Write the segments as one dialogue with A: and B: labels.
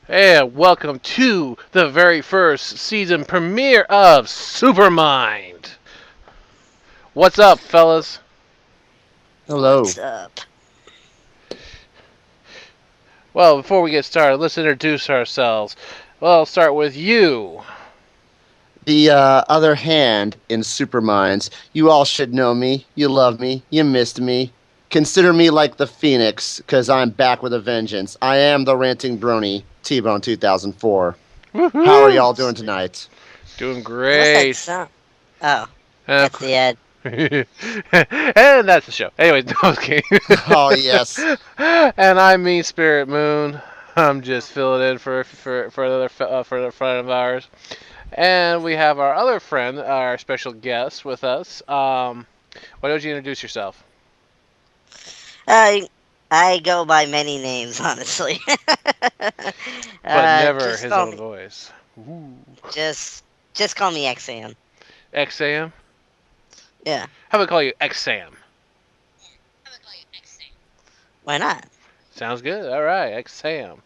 A: And welcome to the very first season premiere of Supermind. What's up, fellas?
B: Hello.
C: What's up?
A: Well, before we get started, let's introduce ourselves. Well, I'll start with you.
B: The other hand in Superminds, you all should know me. You love me. You missed me. Consider me like the Phoenix, because I'm back with a vengeance. I am the Ranting Brony, Tbone 2004. How are
A: Woohoo!
B: y'all doing tonight?
A: Doing
C: What's that
A: great.
C: sound? Oh,
A: And,
C: that's the ad.
A: and that's the show. Anyways, no, I was kidding.
B: Oh, yes.
A: And I'm Meanspirit Moon. I'm just filling in for another for a friend of ours. And we have our other friend, our special guest with us. Why don't you introduce yourself?
C: I go by many names, honestly.
A: But never
C: just
A: his
C: call
A: own
C: me
A: voice. Ooh.
C: just call me XAM.
A: XAM?
C: Yeah,
A: How about I call you XSAM?
C: why not?
A: Sounds good. All right, XSAM.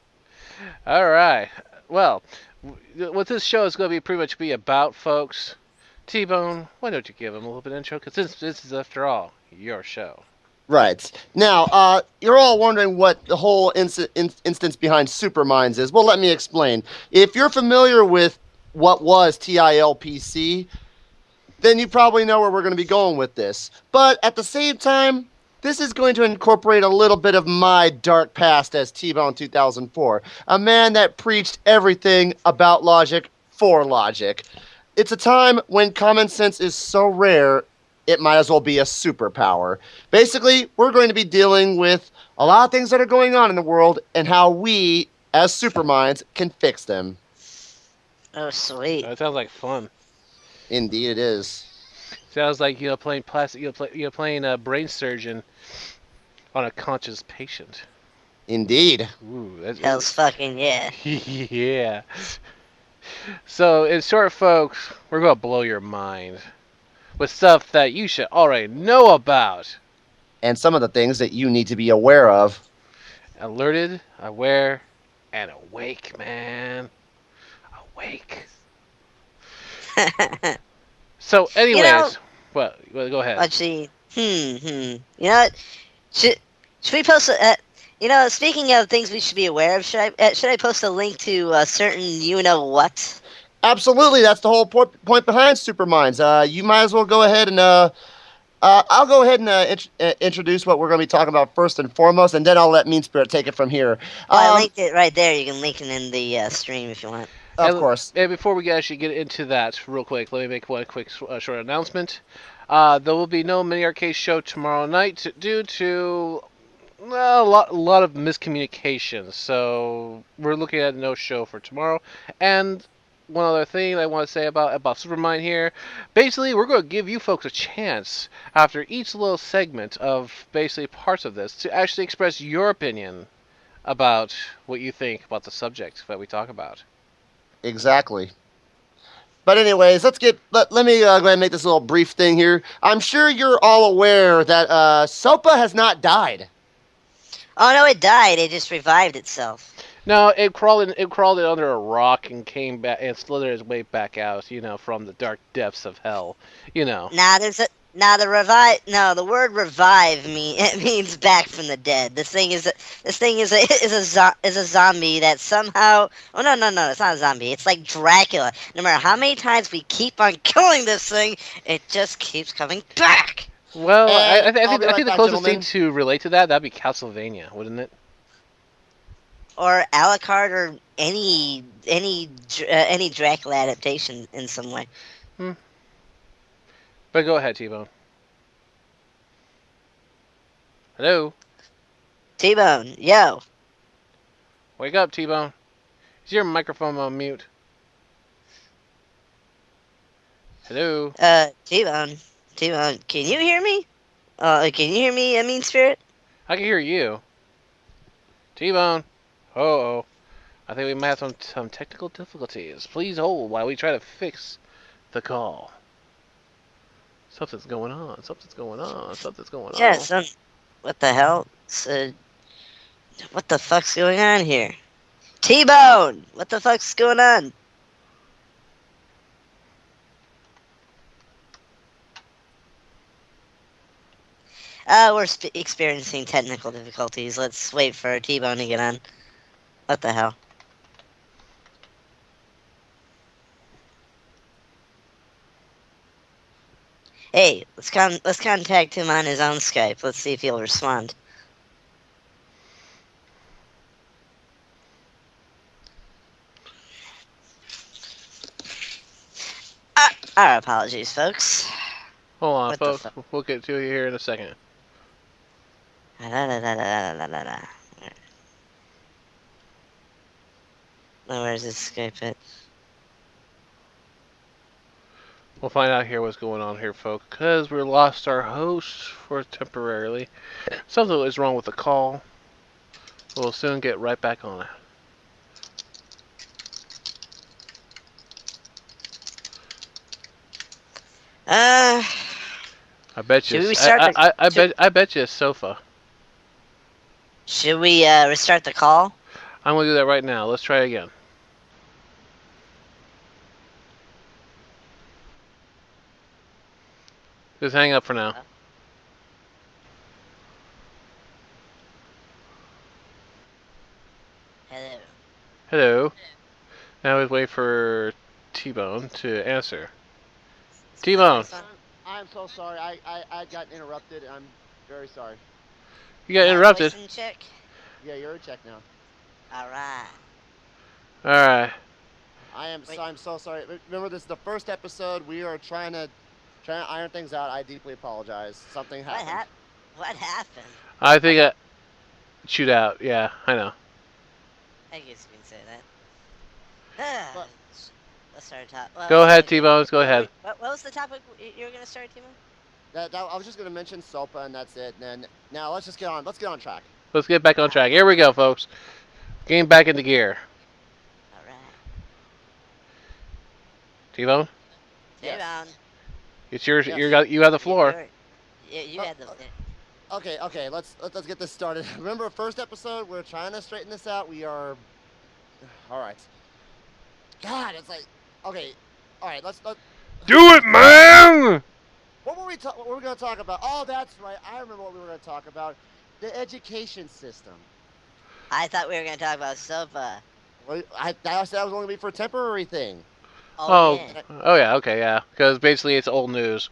A: All right. Well, what this show is going to be pretty much be about, folks. Tbone, why don't you give him a little bit of intro? Because this is, after all, your show.
B: Right. Now, you're all wondering what the whole instance behind Superminds is. Well, let me explain. If you're familiar with what was TILPC, then you probably know where we're going to be going with this. But at the same time, this is going to incorporate a little bit of my dark past as Tbone 2004, a man that preached everything about logic for logic. It's a time when common sense is so rare, it might as well be a superpower. Basically, we're going to be dealing with a lot of things that are going on in the world and how we, as superminds, can fix them.
C: Oh, sweet.
A: That sounds like fun.
B: Indeed, it is.
A: Sounds like playing plastic. Playing a brain surgeon on a conscious patient.
B: Indeed.
A: Ooh,
C: Hell's fucking yeah.
A: yeah. So, in short, folks, we're going to blow your mind with stuff that you should already know about.
B: And some of the things that you need to be aware of.
A: Alerted, aware, and awake, man. Awake. So,
C: You know,
A: anyways, well, go ahead.
C: let's see. You know what? Should we post speaking of things we should be aware of, should I post a link to a certain you know what?
B: Absolutely, that's the whole point behind Superminds. You might as well go ahead and I'll go ahead and introduce what we're going to be talking about first and foremost, and then I'll let Meanspirit take it from here.
C: I linked it right there. You can link it in the stream if you want.
B: Of course.
A: And before we actually get into that, real quick, let me make one quick short announcement. There will be no mini arcade show tomorrow night due to a lot of miscommunications. So we're looking at no show for tomorrow. And one other thing I want to say about Supermind here, basically we're going to give you folks a chance after each little segment of basically parts of this to actually express your opinion about what you think about the subject that we talk about.
B: Exactly. But anyways, let me go ahead and make this little brief thing here. I'm sure you're all aware that SOPA has not died.
C: Oh no, it died. It just revived itself.
A: No, it crawled in under a rock and came back and slithered its way back out, from the dark depths of hell,
C: Nah, the word revive it means back from the dead. This thing is a zombie that somehow. Oh no, it's not a zombie. It's like Dracula. No matter how many times we keep on killing this thing, it just keeps coming back.
A: Well, I
B: And I'll
A: think
B: be right
A: the
B: back,
A: closest thing
B: gentlemen.
A: to relate to that'd be Castlevania, wouldn't it?
C: Or Alucard, or any Dracula adaptation in some way.
A: But go ahead, Tbone. Hello,
C: Tbone, yo.
A: wake up, Tbone. Is your microphone on mute? Hello.
C: Tbone, can you hear me? Can you hear me, Meanspirit?
A: I can hear you. Tbone. Oh, I think we might have some technical difficulties. Please hold while we try to fix the call. Something's going on. Something's going on. Something's going on.
C: What the hell? What the fuck's going on here? Tbone! What the fuck's going on? We're experiencing technical difficulties. Let's wait for Tbone to get on. What the hell? Hey, let's contact him on his own Skype. Let's see if he'll respond. Our apologies, folks.
A: Hold on,
C: What the
A: folks. We'll get to you here in a second.
C: Oh, where's this Skype at?
A: We'll find out here what's going on here, folks, because we lost our host for temporarily. Something is wrong with the call. We'll soon get right back on it. I bet you.
C: Should we start
A: I bet you a sofa.
C: Should we restart the call?
A: I'm gonna do that right now. Let's try it again. Just hang up for now.
C: Hello.
A: Hello. Now we wait for Tbone to answer. Tbone.
B: I'm so sorry. I got interrupted. I'm very sorry.
A: You got interrupted.
C: Check?
B: Yeah, you're in check now.
C: Alright.
A: Alright.
B: I'm so sorry. Remember, this is the first episode. We are trying to iron things out. I deeply apologize. Something happened.
C: What happened?
A: I think I chewed out. Yeah, I know.
C: I guess you can say that.
B: But-
C: Let's start top. Well,
A: Go ahead, Tbone. Go ahead.
C: What was the topic you were gonna start, Tbone?
B: I was just gonna mention SOPA, and that's it. And then now let's get on track.
A: Let's get back on track. Here we go, folks. Getting back into gear.
C: Alright.
A: Tbone,
C: Tbone.
A: it's yours.
B: Yes.
A: You have the floor.
C: You had the.
B: Okay. Let's get this started. Remember, first episode. We're trying to straighten this out. We are. All right. God, it's like. Okay. All right. Let's.
A: Do it, man.
B: What were we going to talk about? Oh, that's right. I remember what we were going to talk about. The education system.
C: I thought we were gonna talk about SOPA.
B: Well, I said that was only going to be for a temporary thing.
A: Oh,
C: Yeah.
A: oh yeah. Okay, yeah. Because basically it's old news.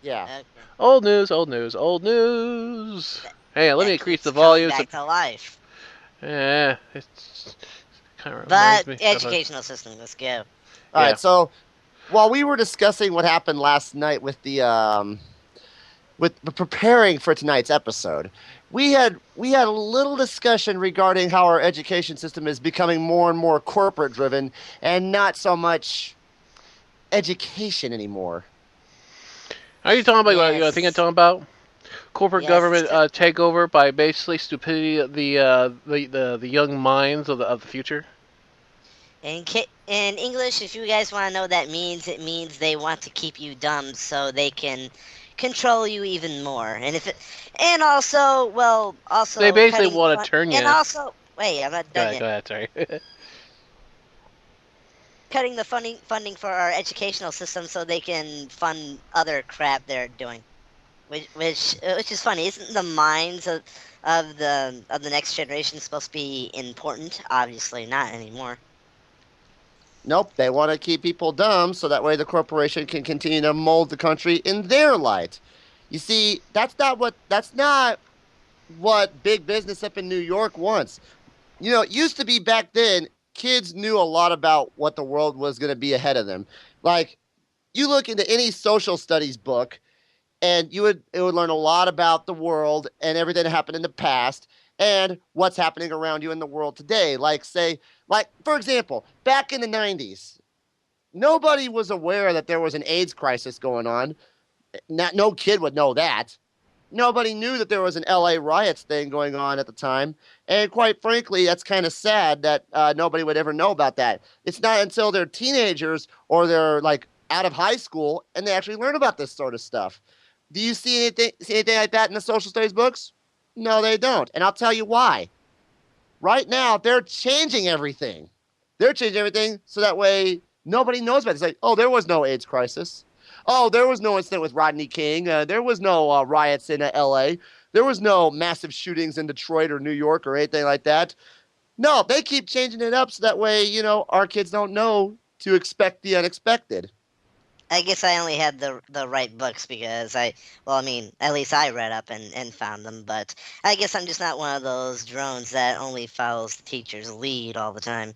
B: Yeah.
C: Okay.
A: Old news. Old news. Old news. Hey, let me
C: That
A: increase
C: keeps
A: the
C: coming
A: volume.
C: Back to life.
A: Yeah, it's kind of
C: But
A: reminds me.
C: educational system. Let's go.
B: All
A: Yeah.
B: right. So, while we were discussing what happened last night with the with preparing for tonight's episode, we had a little discussion regarding how our education system is becoming more and more corporate driven and not so much education anymore.
A: Are you talking about what you
C: Yes.
A: think I'm talking about? Corporate
C: Yes,
A: government
C: it's
A: takeover by basically stupidity of the young minds of the future.
C: In English, if you guys want to know what that means, it means they want to keep you dumb so they can control you even more. And also
A: They basically
C: cutting
A: want to turn you.
C: And also, wait, I'm not
A: Go
C: done
A: ahead, go
C: yet.
A: ahead. Sorry.
C: Cutting the funding for our educational system so they can fund other crap they're doing, which is funny. Isn't the minds of the next generation supposed to be important? Obviously not anymore.
B: Nope, they want to keep people dumb so that way the corporation can continue to mold the country in their light. You see, that's not what big business up in New York wants. You know, it used to be back then, kids knew a lot about what the world was going to be ahead of them. Like, you look into any social studies book, and it would learn a lot about the world and everything that happened in the past and what's happening around you in the world today. Like, for example, back in the 90s, nobody was aware that there was an AIDS crisis going on. No kid would know that. Nobody knew that there was an LA riots thing going on at the time. And quite frankly, that's kind of sad that nobody would ever know about that. It's not until they're teenagers or they're like out of high school and they actually learn about this sort of stuff. Do you see anything like that in the social studies books? No, they don't. And I'll tell you why. right now they're changing everything. They're changing everything so that way nobody knows about it. It's like, oh, there was no AIDS crisis. Oh, there was no incident with Rodney King. There was no riots in L.A. There was no massive shootings in Detroit or New York or anything like that. No, they keep changing it up so that way, our kids don't know to expect the unexpected.
C: I guess I only had the right books because at least I read up and found them, but I guess I'm just not one of those drones that only follows the teacher's lead all the time.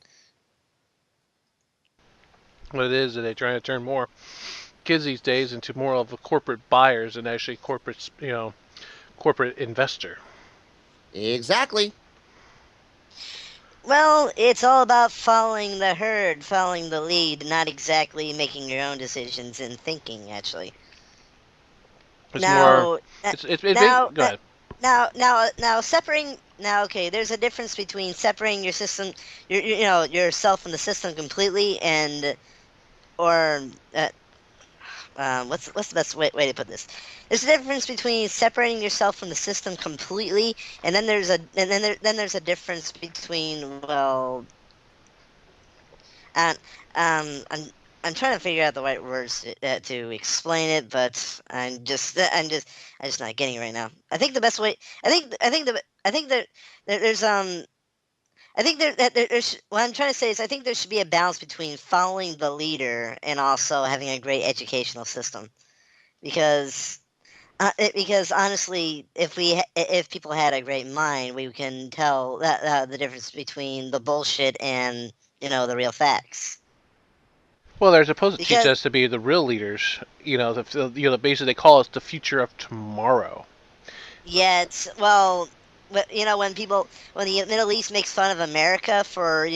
A: What it is that they're trying to turn more kids these days into more of a corporate buyers and actually corporate investor.
B: Exactly.
C: Well, it's all about following the herd, following the lead, not exactly making your own decisions and thinking, actually.
A: It's
C: Now,
A: more.
C: now,
A: Go ahead.
C: separating. Now, okay, there's a difference between separating your system, yourself from the system completely, or what's the best way to put this? There's a difference between separating yourself from the system completely, and then there's a difference between and I'm trying to figure out the right words to explain it, but I'm just not getting it right now. I think the best way. I think that there's I think there's what I'm trying to say is I think there should be a balance between following the leader and also having a great educational system, because because honestly, if people had a great mind, we can tell that the difference between the bullshit and the real facts.
A: Well, they're supposed to teach
C: Because
A: us to be the real leaders. Basically they call us the future of tomorrow.
C: yeah, it's when the Middle East makes fun of America for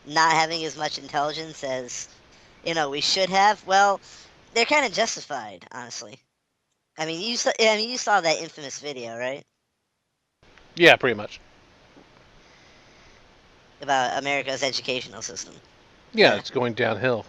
C: not having as much intelligence as we should have, well, they're kind of justified, honestly. You saw that infamous video, right?
A: Yeah, pretty much.
C: About America's educational system.
A: Yeah, it's going downhill.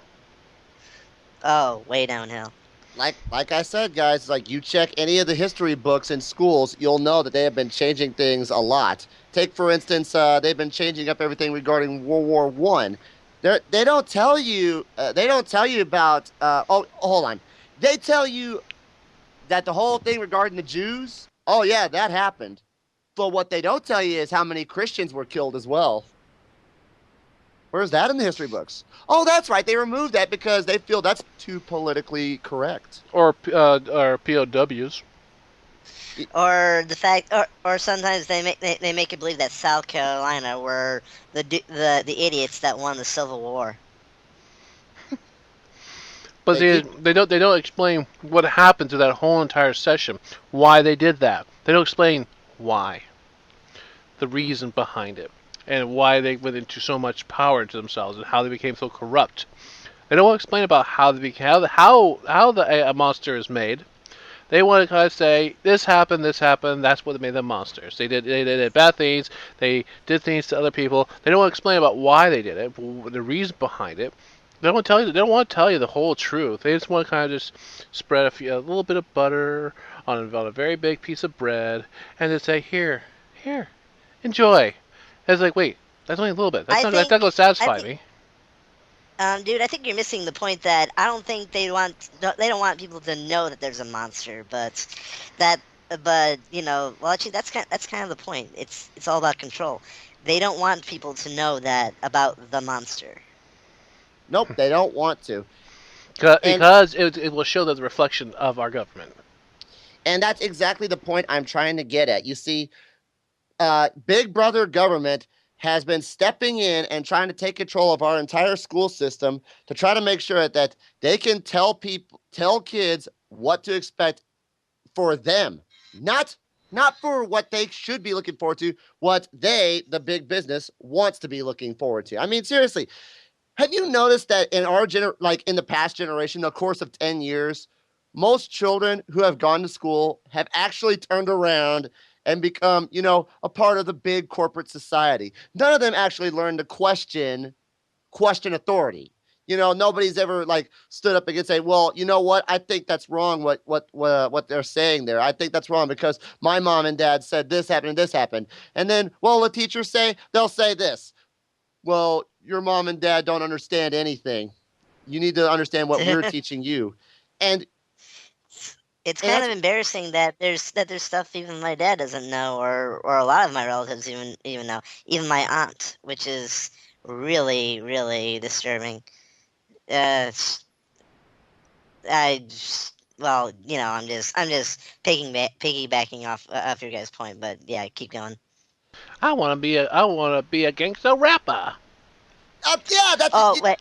C: Oh, way downhill.
B: Like I said, guys, like you check any of the history books in schools, you'll know that they have been changing things a lot. Take for instance, they've been changing up everything regarding World War One. They don't tell you. They don't tell you about. Oh, hold on. They tell you that the whole thing regarding the Jews. Oh yeah, that happened. But what they don't tell you is how many Christians were killed as well. Where's that in the history books? Oh, that's right. They removed that because they feel that's too politically correct.
A: Or POWs.
C: Or the fact, or sometimes they make you believe that South Carolina were the idiots that won the Civil War.
A: But they don't explain what happened to that whole entire session. Why they did that. They don't explain why. The reason behind it. And why they went into so much power into themselves and how they became so corrupt. They don't want to explain about how they became how a monster is made. They want to kind of say this happened. That's what made them monsters. They did bad things. They did things to other people. They don't want to explain about why they did it, the reason behind it. They don't want to tell you. They don't want to tell you the whole truth. They just want to kind of just spread a little bit of butter on a very big piece of bread and just say here, enjoy. And it's like, wait, that's only a little bit. That's not going to satisfy me.
C: Dude, I think you're missing the point that I don't think they don't want people to know that there's a monster, but actually that's kind of the point. It's all about control. They don't want people to know that about the monster.
B: Nope, they don't want to.
A: Because it will show the reflection of our government.
B: And that's exactly the point I'm trying to get at. You see, Big Brother government has been stepping in and trying to take control of our entire school system to try to make sure that they can tell kids what to expect for them, not for what they should be looking forward to, what they, the big business, wants to be looking forward to. I mean, seriously, have you noticed that in our in the past generation, the course of 10 years, most children who have gone to school have actually turned around and become, a part of the big corporate society. None of them actually learned to question authority. Nobody's ever like stood up against say, well, you know what? I think that's wrong. What they're saying there. I think that's wrong because my mom and dad said this happened and this happened. And then, well, the teachers they'll say this. Well, your mom and dad don't understand anything. You need to understand what we're teaching you. And
C: It's
B: and
C: kind
B: that's
C: of embarrassing that there's stuff even my dad doesn't know, or a lot of my relatives even know, even my aunt, which is really disturbing. It's- well, I'm just piggybacking off your guys' point, but yeah, keep going.
A: I want to be a gangster rapper.
B: yeah, that's
C: Oh wait,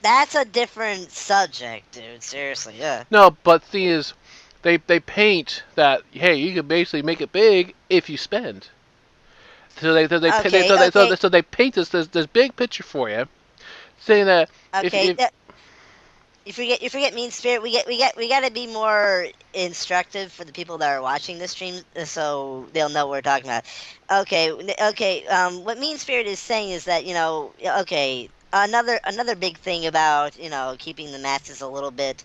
C: that's a different subject, dude. Seriously, yeah.
A: No, but the thing is, they paint that hey, you can basically make it big if you spend.
C: Okay, okay,
A: So they paint this big picture for you, saying that
C: okay.
A: if
C: You forget mean spirit. We got to be more instructive for the people that are watching the stream, so they'll know what we're talking about. Okay. What mean spirit is saying is that okay, another big thing about keeping the masses a little bit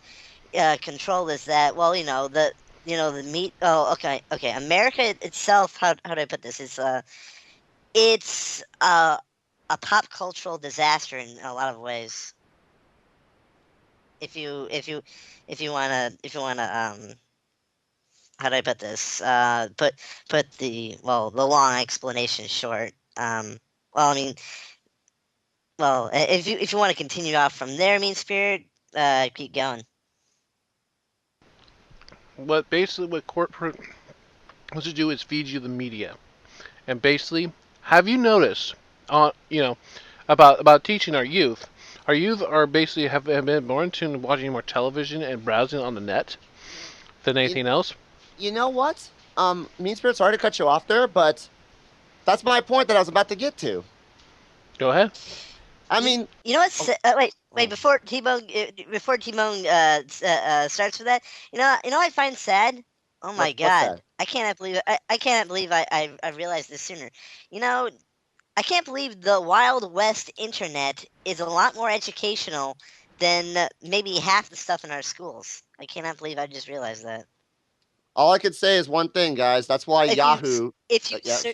C: controlled is that, well, the meat. Oh, okay. America itself. How do I put this? It's a pop cultural disaster in a lot of ways. If you wanna how do I put this? Put the long explanation short. Well, I mean, well, if you want to continue off from there, mean spirit, keep going.
A: what corporate wants to do is feed you the media, and basically, have you noticed, about teaching our youth? Our youth are basically have been more in tune to watching more television and browsing on the net than
B: you,
A: anything else.
B: you know what? Mean Spirit, sorry to cut you off there, but that's my point that I was about to get to.
A: Go ahead.
B: I
C: You,
B: mean,
C: you know what?
B: oh,
C: Wait.
B: oh,
C: Before Tbone starts with that, I find sad. Oh my
B: what's
C: God,
B: that?
C: I cannot believe I realized this sooner. You know, I can't believe the Wild West internet is a lot more educational than maybe half the stuff in our schools. I cannot believe I just realized that.
B: All I could say is one thing, guys. That's why
C: If you
B: Yahoo.
C: if you
B: Yeah.
C: ser-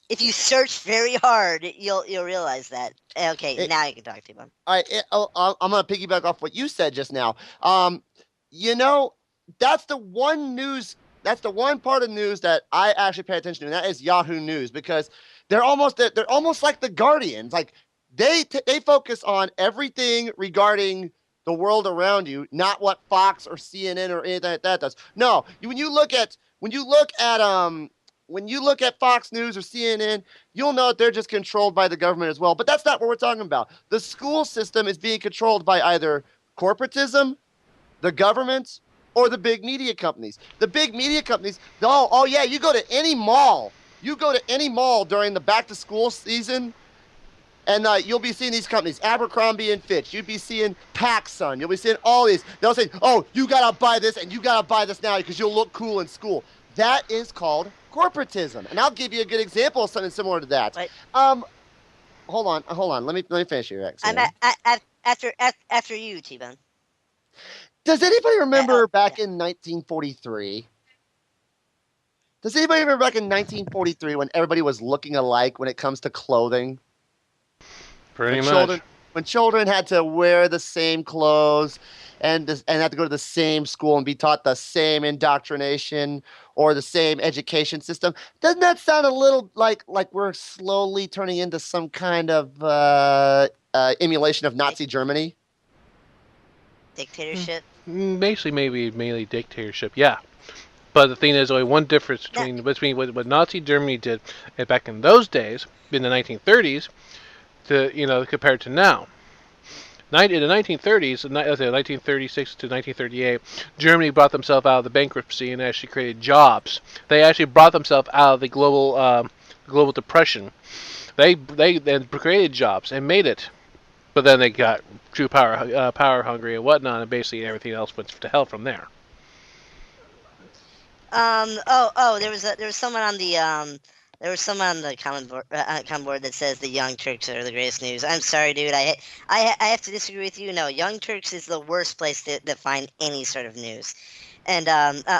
C: if you search very hard, you'll realize that. Okay,
B: It,
C: now you can talk to them.
B: all right. I'm gonna piggyback off what you said just now. You know, that's the one news. That's the one part of news that I actually pay attention to, and that is Yahoo News because they're almost like the Guardians. Like they focus on everything regarding the world around you, not what Fox or CNN or anything like that does. No, when you look at Fox News or CNN, you'll know that they're just controlled by the government as well. But that's not what we're talking about. The school system is being controlled by either corporatism, the government, or the big media companies. The big media companies, oh yeah, you go to any mall. You go to any mall during the back to school season, and you'll be seeing these companies, Abercrombie and Fitch. You'd be seeing PacSun. You'll be seeing all these. They'll say, oh, you got to buy this and you got to buy this now because you'll look cool in school. That is called corporatism. And I'll give you a good example of something similar to that.
C: But
B: Hold on. Let me finish your
C: I'm
B: accent.
C: after you, T-Bone.
B: Does anybody
C: Oh,
B: remember
C: yeah.
B: back in 1943? Does anybody remember back in 1943 when everybody was looking alike when it comes to clothing? When
A: Pretty
B: children
A: much.
B: when children had to wear the same clothes and had to go to the same school and be taught the same indoctrination or the same education system. Doesn't that sound a little like we're slowly turning into some kind of emulation of
C: Dic-
B: Nazi Germany?
C: dictatorship.
A: Basically, maybe mainly dictatorship. Yeah. But the thing is, only one difference
C: No,
A: between what Nazi Germany did back in those days, in the 1930s, compared to now. In the 1930s, 1936 to 1938, Germany brought themselves out of the bankruptcy and actually created jobs. They actually brought themselves out of the global depression. They then created jobs and made it, but then they got true power hungry and whatnot, and basically everything else went to hell from there.
C: Oh. There was someone on There was someone on the comment board that says the Young Turks are the greatest news. I'm sorry, dude. I have to disagree with you. No, Young Turks is the worst place to find any sort of news. And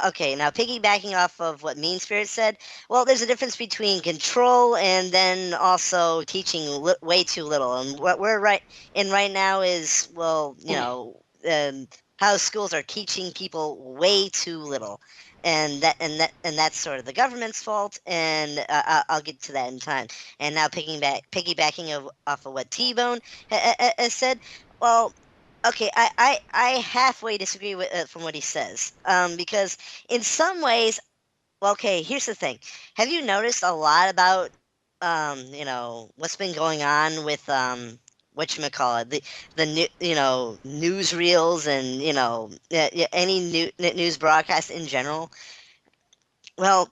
C: okay, now piggybacking off of what Meanspirit said, well, there's a difference between control and then also teaching way too little. And what we're right now is, well, how schools are teaching people way too little, and that's sort of the government's fault. And I'll get to that in time. And now piggybacking off of what Tbone has said, well. Okay, I halfway disagree with from what he says. Because in some ways, well, okay, here's the thing. Have you noticed a lot about what's been going on with whatchamacallit, the newsreels and any news broadcast in general? Well,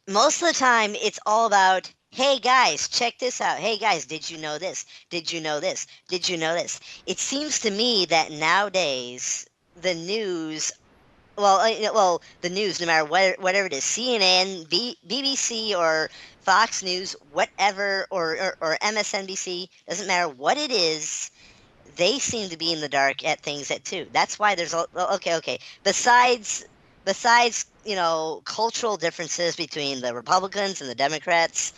C: most of the time it's all about, hey guys, check this out. Hey guys, did you know this? Did you know this? Did you know this? It seems to me that nowadays the news, the news, no matter whatever it is, CNN, BBC, or Fox News, whatever, or MSNBC, doesn't matter what it is, they seem to be in the dark at things too. That's why there's okay. Besides cultural differences between the Republicans and the Democrats,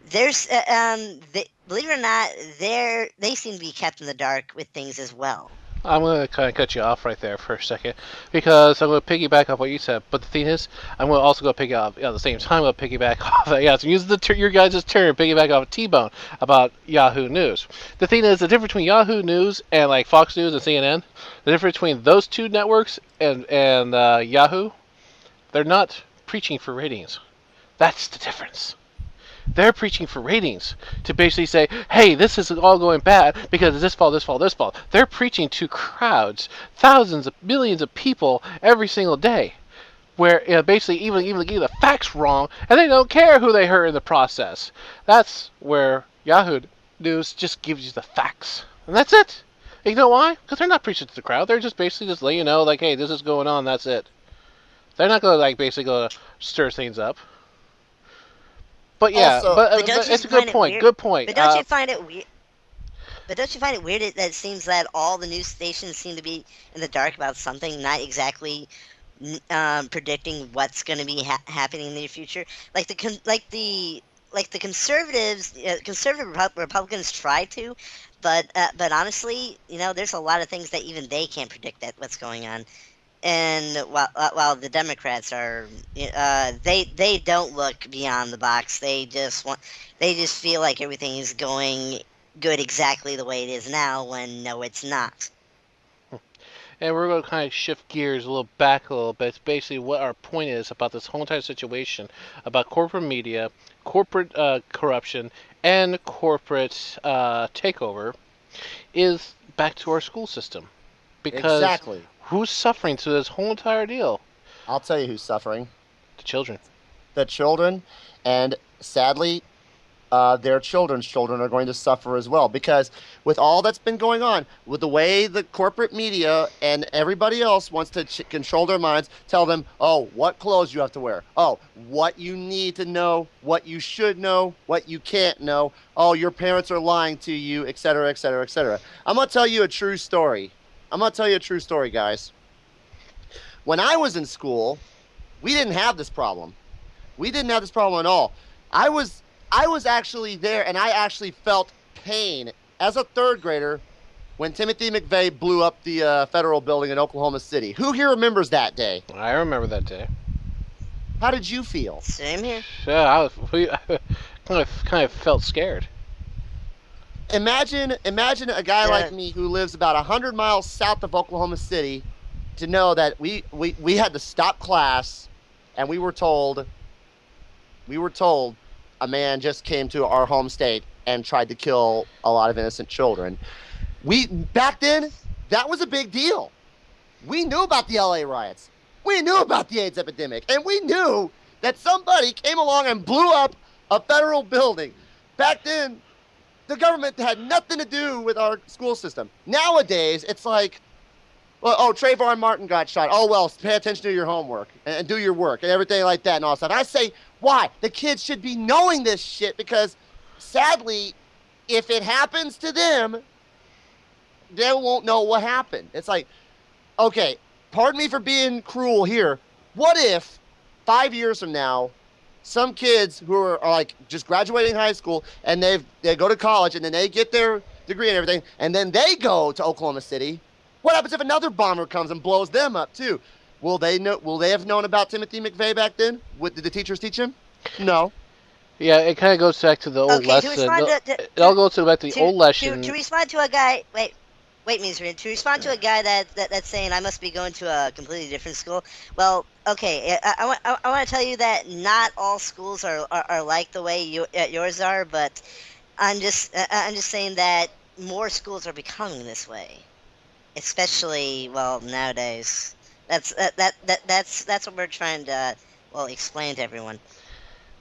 C: there's believe it or not, they seem to be kept in the dark with things as well.
A: I'm going to kind of cut you off right there for a second, because I'm going to piggyback off what you said. But the thing is, I'm going to also go piggyback at the same time. I'm going to piggyback off. So use your guys' term, piggyback off of Tbone about Yahoo News. The thing is, the difference between Yahoo News and like Fox News and CNN, the difference between those two networks and Yahoo, they're not preaching for ratings. That's the difference. They're preaching for ratings to basically say, hey, this is all going bad because of this fault, this fault, this fault. They're preaching to crowds, thousands of millions of people every single day, where basically even get the facts wrong, and they don't care who they hurt in the process. That's where Yahoo News just gives you the facts, and that's it. And you know why? Because they're not preaching to the crowd. They're just basically just letting you know, like, hey, this is going on. That's it. They're not going to basically go stir things up. But yeah,
B: Also,
A: but it's a good point. Good point.
C: But don't you find it weird? But don't you find it weird that it seems that all the news stations seem to be in the dark about something, not exactly predicting what's going to be happening in the future? Like the conservatives, conservative Republicans try to, but honestly, there's a lot of things that even they can't predict what's going on. And while the Democrats are, they don't look beyond the box. They just feel like everything is going good exactly the way it is now, when no, it's not.
A: And we're going to kind of shift gears a little back a little bit. It's basically what our point is about this whole entire situation about corporate media, corporate corruption, and corporate takeover is back to our school system. Because
B: exactly.
A: Who's suffering through this whole entire deal?
B: I'll tell you who's suffering.
A: The children.
B: The children, and sadly, their children's children are going to suffer as well. Because with all that's been going on, with the way the corporate media and everybody else wants to control their minds, tell them, oh, what clothes you have to wear. Oh, what you need to know, what you should know, what you can't know. Oh, your parents are lying to you, etc., etc., etc. I'm going to tell you a true story. Guys. When I was in school, we didn't have this problem. We didn't have this problem at all. I was actually there, and I actually felt pain as a third grader when Timothy McVeigh blew up the federal building in Oklahoma City. Who here remembers that day?
A: I remember that day.
B: How did you feel?
C: Same here.
A: Yeah, I kind of felt scared.
B: Imagine a guy like me who lives about 100 miles south of Oklahoma City to know that we had to stop class, and we were told a man just came to our home state and tried to kill a lot of innocent children. Back then, that was a big deal. We knew about the LA riots. We knew about the AIDS epidemic, and we knew that somebody came along and blew up a federal building. Back then, the government had nothing to do with our school system. Nowadays, it's like, Well, oh, Trayvon Martin got shot. Oh, well, pay attention to your homework and do your work and everything like that and all stuff. And I say, why? The kids should be knowing this shit because, sadly, if it happens to them, they won't know what happened. It's like, okay, pardon me for being cruel here. What if 5 years from now, some kids who are like just graduating high school and they go to college and then they get their degree and everything, and then they go to Oklahoma City? What happens if another bomber comes and blows them up too? Will they know? Will they have known about Timothy McVeigh back then? Did the teachers teach him? No.
A: Yeah, it kind of goes back to the old
C: Okay, to
A: lesson.
C: respond
A: It all goes back to the old lesson.
C: To respond to a guy, wait, Meanspirit, to respond to a guy that's saying I must be going to a completely different school. Well, okay, I want to tell you that not all schools are like the way yours are, but I'm just saying that more schools are becoming this way, especially nowadays. That's what we're trying to explain to everyone.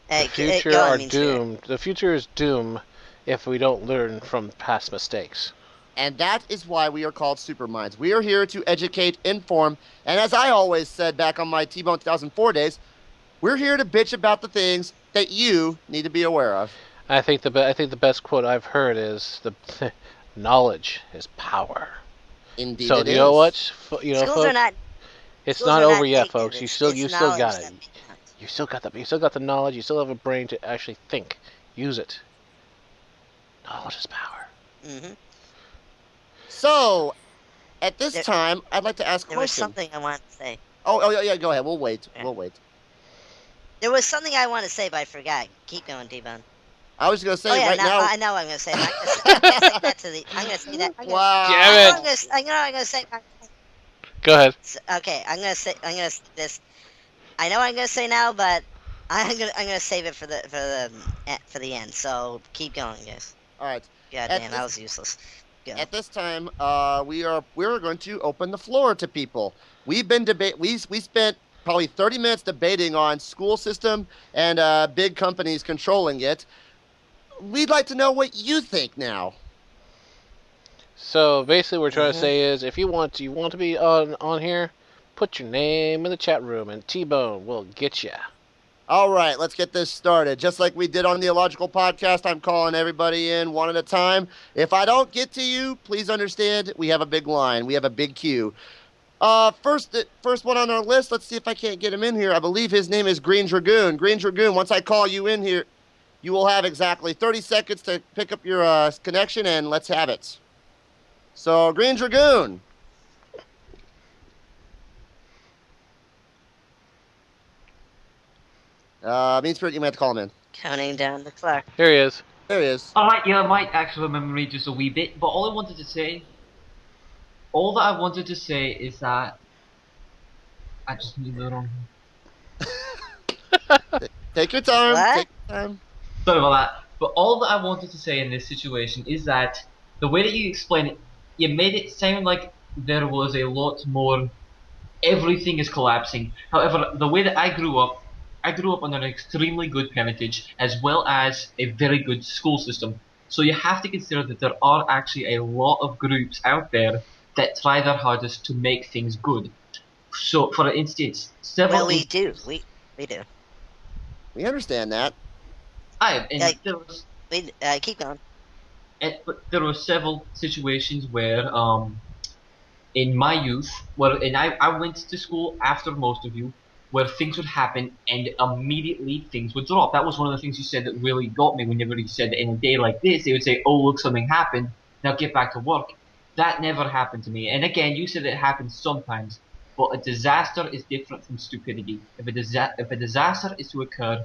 A: The future are doomed. The future is doomed if we don't learn from past mistakes.
B: And that is why we are called Superminds. We are here to educate, inform, and as I always said back on my Tbone 2004 days, we're here to bitch about the things that you need to be aware of.
A: I think the best quote I've heard is the knowledge is power.
B: Indeed,
A: so
B: it
A: you
B: is.
A: know what? You know,
C: Schools
A: folks,
C: are not.
A: it's
C: schools
A: not
C: are
A: over
C: not
A: yet,
C: taking
A: folks.
C: it.
A: You still
C: It's
A: got
C: knowledge
A: it.
C: that we want.
A: You still got the knowledge. You still have a brain to actually think. Use it. Knowledge is power.
C: Mm-hmm.
B: So, at this time, I'd like to ask a
C: There was
B: question.
C: something I wanted to say.
B: Oh, yeah, go ahead. We'll wait.
C: Yeah.
B: We'll wait.
C: There was something I wanted to say, but I forgot. Keep going, Tbone.
B: I was going to say
C: right
B: now.
C: I know what I'm going to say. I'm going to say that to the. I'm going to say that.
B: Wow.
A: Damn it.
C: I'm going to say.
A: Go ahead.
C: Okay, I'm going to say this. I know what I'm going to say now, but I'm going to save it for the end. So keep going, guys.
B: All right.
C: God damn, that was useless. Go.
B: At this time, we're going to open the floor to people. We've been we spent probably 30 minutes debating on school system and big companies controlling it. We'd like to know what you think now.
A: So basically, what we're trying to say is, if you want to be on here, put your name in the chat room, and Tbone will get you.
B: All right, let's get this started. Just like we did on the Illogical podcast, I'm calling everybody in one at a time. If I don't get to you, please understand we have a big line. We have a big queue. First one on our list. Let's see if I can't get him in here. I believe his name is Green Dragoon. Green Dragoon, once I call you in here, you will have exactly 30 seconds to pick up your connection, and let's have it. So, Green Dragoon. Meanspirit, you might have to call him in.
C: Counting down the clock.
A: Here he is.
B: There he is.
D: Alright, yeah, I might actually remember me just a wee bit, but all that I wanted to say is that I just need that on.
B: Take your time.
C: What?
B: Take your time.
D: Sorry about that. But all that I wanted to say in this situation is that the way that you explain it, you made it sound like there was a lot more. Everything is collapsing. However, the way that I grew up under an extremely good parentage as well as a very good school system. So you have to consider that there are actually a lot of groups out there that try their hardest to make things good. So, for instance, several.
C: Well, we do. We do.
B: We understand that.
D: There was,
C: Keep going.
D: but there were several situations where, in my youth, I went to school after most of you, where things would happen and immediately things would drop. That was one of the things you said that really got me whenever you said that in a day like this, they would say, oh, look, something happened, now get back to work. That never happened to me. And again, you said it happens sometimes, but a disaster is different from stupidity. If a disaster is to occur,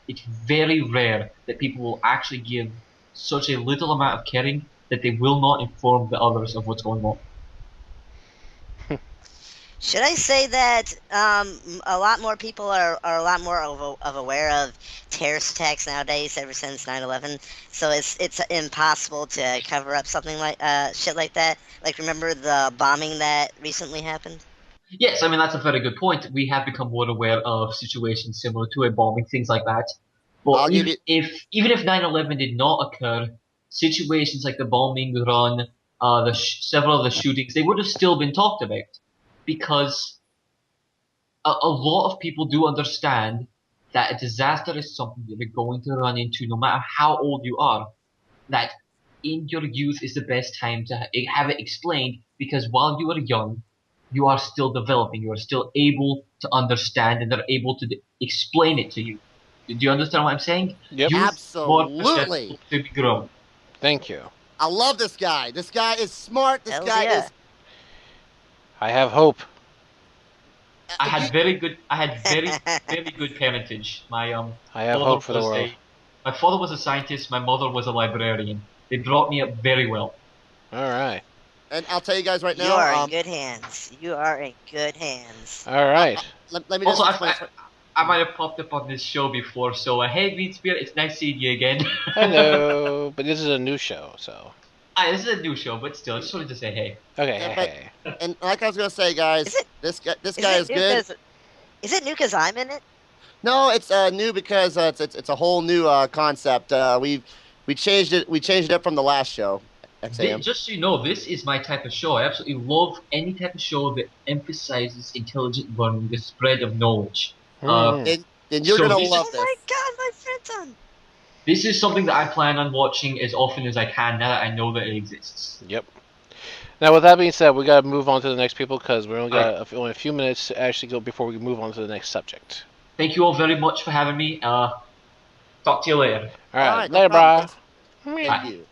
D: it's very rare that people will actually give such a little amount of caring that they will not inform the others of what's going on.
C: Should I say that a lot more people are a lot more of aware of terrorist attacks nowadays ever since 9/11? So it's impossible to cover up something like shit like that. Like, remember the bombing that recently happened?
D: Yes, I mean, that's a very good point. We have become more aware of situations similar to a bombing, things like that. But even if 9/11 did not occur, situations like the bombing run, several of the shootings, they would have still been talked about because a lot of people do understand that a disaster is something that they're going to run into no matter how old you are. That in your youth is the best time to have it explained because while you are young, you are still developing. You are still able to understand and they're able to explain it to you. Do you understand what I'm saying?
A: Yep.
D: Youth more
B: Absolutely.
D: susceptible to be grown.
A: Thank you.
B: I love this guy. This guy is smart. This
C: Hells
B: guy
C: yeah.
B: is.
A: I have hope.
D: I had very good parentage. My
A: I have
D: father
A: hope for the
D: was
A: world.
D: my father was a scientist. My mother was a librarian. They brought me up very well.
A: All right.
B: And I'll tell you guys right
C: You
B: now.
C: are in good hands. You are in good hands.
A: All right.
B: Let me just
D: Also,
B: explain.
D: I might have popped up on this show before, so hey, Meanspirit, it's nice seeing you again.
A: Hello. But this is a new show, so.
D: This is a new show, but still, I just wanted to say hey.
A: Okay.
B: Yeah,
A: Hey.
B: And like I was gonna say, guys,
C: Is it-
B: this guy is
C: new
B: good.
C: Is it new because I'm in it?
B: No, it's new because it's a whole new concept. We changed it. We changed it up from the last show. XAM.
D: Just so you know, this is my type of show. I absolutely love any type of show that emphasizes intelligent learning, the spread of knowledge.
A: Mhm.
B: And you're
D: So
B: gonna
D: this
B: love
C: Oh
B: this.
C: my god, my friend's on.
D: This is something that I plan on watching as often as I can now that I know that it exists.
A: Yep. Now, with that being said, we gotta move on to the next people because we only got only a few minutes to actually go before we move on to the next subject.
D: Thank you all very much for having me. Talk to you later.
A: All right.
B: no
A: Later,
B: problem.
A: brah.
B: Thank you.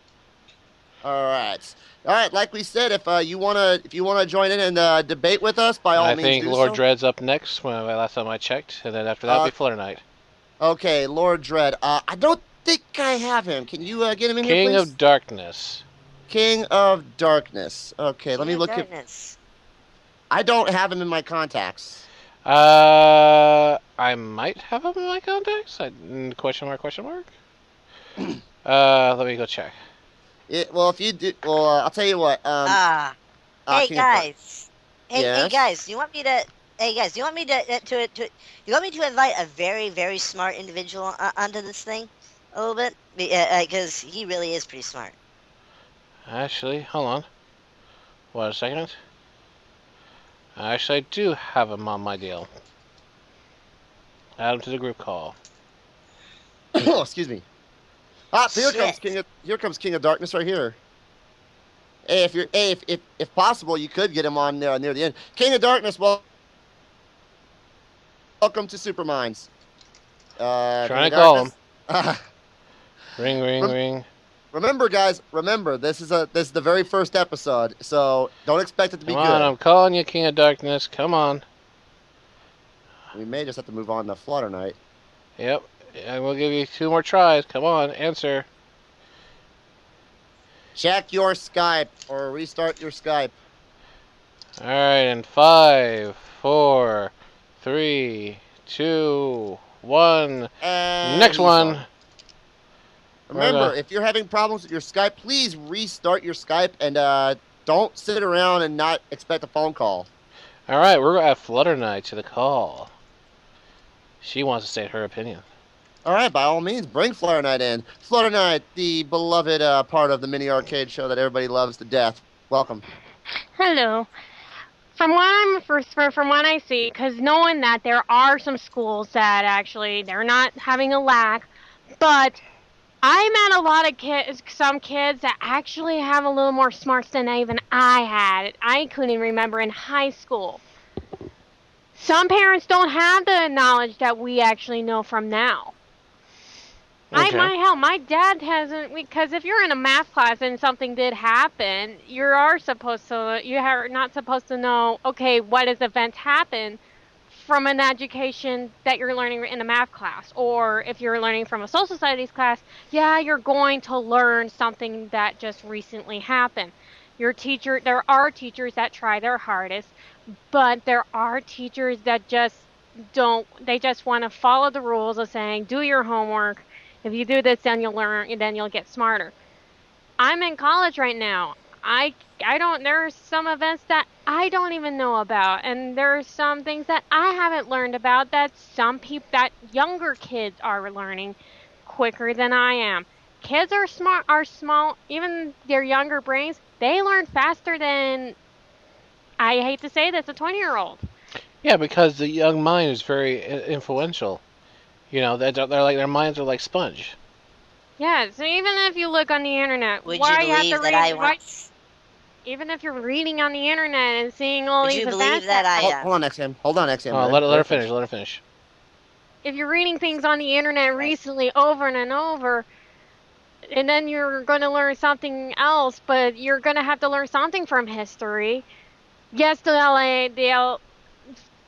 B: All right. Like we said, if you wanna join in and debate with us, by all
A: I
B: means
A: think
B: do
A: Lord
B: so.
A: Dread's up next. When last time I checked, and then after that, will be Flutter Knight.
B: Okay, Lord Dread. I don't think I have him. Can you get him in
A: King
B: here, please?
A: of Darkness.
B: King of Darkness. Okay, let me
C: King of
B: look at.
C: Darkness.
B: I don't have him in my contacts.
A: I might have him in my contacts. Question mark? Question mark? Let me go check.
B: Well, if you do, I'll tell you what.
C: Hey
B: King of Dark-
C: guys. Hey
B: Yes?
C: guys, you want me to? Hey guys, you want me you want me to invite a very very smart individual onto this thing, a little bit, because he really is pretty smart.
A: Actually, hold on. Wait a second. Actually, I do have him on my deal. Add him to the group call.
B: Oh, excuse me. So
C: Shit.
B: here comes King of Darkness right here. Hey, if possible, you could get him on near the end. King of Darkness, welcome to Superminds.
A: Trying
B: King
A: to
B: of
A: call him.
B: Darkness.
A: Ring, ring, ring.
B: Remember, guys. Remember, this is the very first episode, so don't expect it to be
A: Come
B: good.
A: on, I'm calling you, King of Darkness. Come on.
B: We may just have to move on to Flutter Knight.
A: Yep. And we'll give you 2 more tries. Come on, answer.
B: Check your Skype or restart your Skype.
A: All right, in 5, 4, 3, 2, 1.
B: And
A: Next
B: he's
A: one.
B: on. Remember, if you're having problems with your Skype, please restart your Skype and don't sit around and not expect a phone call.
A: All right, we're going to add Flutter Knight to the call. She wants to state her opinion.
B: All right, by all means, bring Flutter Knight in. Flutter Knight, the beloved part of the mini arcade show that everybody loves to death. Welcome.
E: Hello. From what I see, because knowing that there are some schools that actually they're not having a lack, but I met a lot of some kids that actually have a little more smarts than even I had. I couldn't remember in high school. Some parents don't have the knowledge that we actually know from now.
A: Okay.
E: My dad hasn't, because if you're in a math class and something did happen, you're not supposed to know, okay, what does events happen from an education that you're learning in a math class. Or if you're learning from a social studies class, yeah, you're going to learn something that just recently happened. There are teachers that try their hardest, but there are teachers that just they just want to follow the rules of saying, do your homework. If you do this, then you'll learn, and then you'll get smarter. I'm in college right now. There are some events that I don't even know about, and there are some things that I haven't learned about that that younger kids are learning quicker than I am. kids are smart, are small, even their younger brains, they learn faster than, I hate to say this, a 20-year-old.
A: Yeah, because the young mind is very influential. You know, they're like their minds are like sponge.
E: Yeah, so even if you look on the internet,
C: Would
E: why
C: you
E: you have to
C: believe that I
E: read, why,
C: once?
E: even if you're reading on the internet and seeing all
C: Would
E: these
C: you believe
E: events
C: that
E: that
B: Hold,
C: I?
B: hold on, XM. Hold on, XM.
A: Oh, let her finish. Let her finish.
E: if you're reading things on the internet
C: Right.
E: recently over and over, and then you're going to learn something else, but you're going to have to learn something from history. Yes, the LA,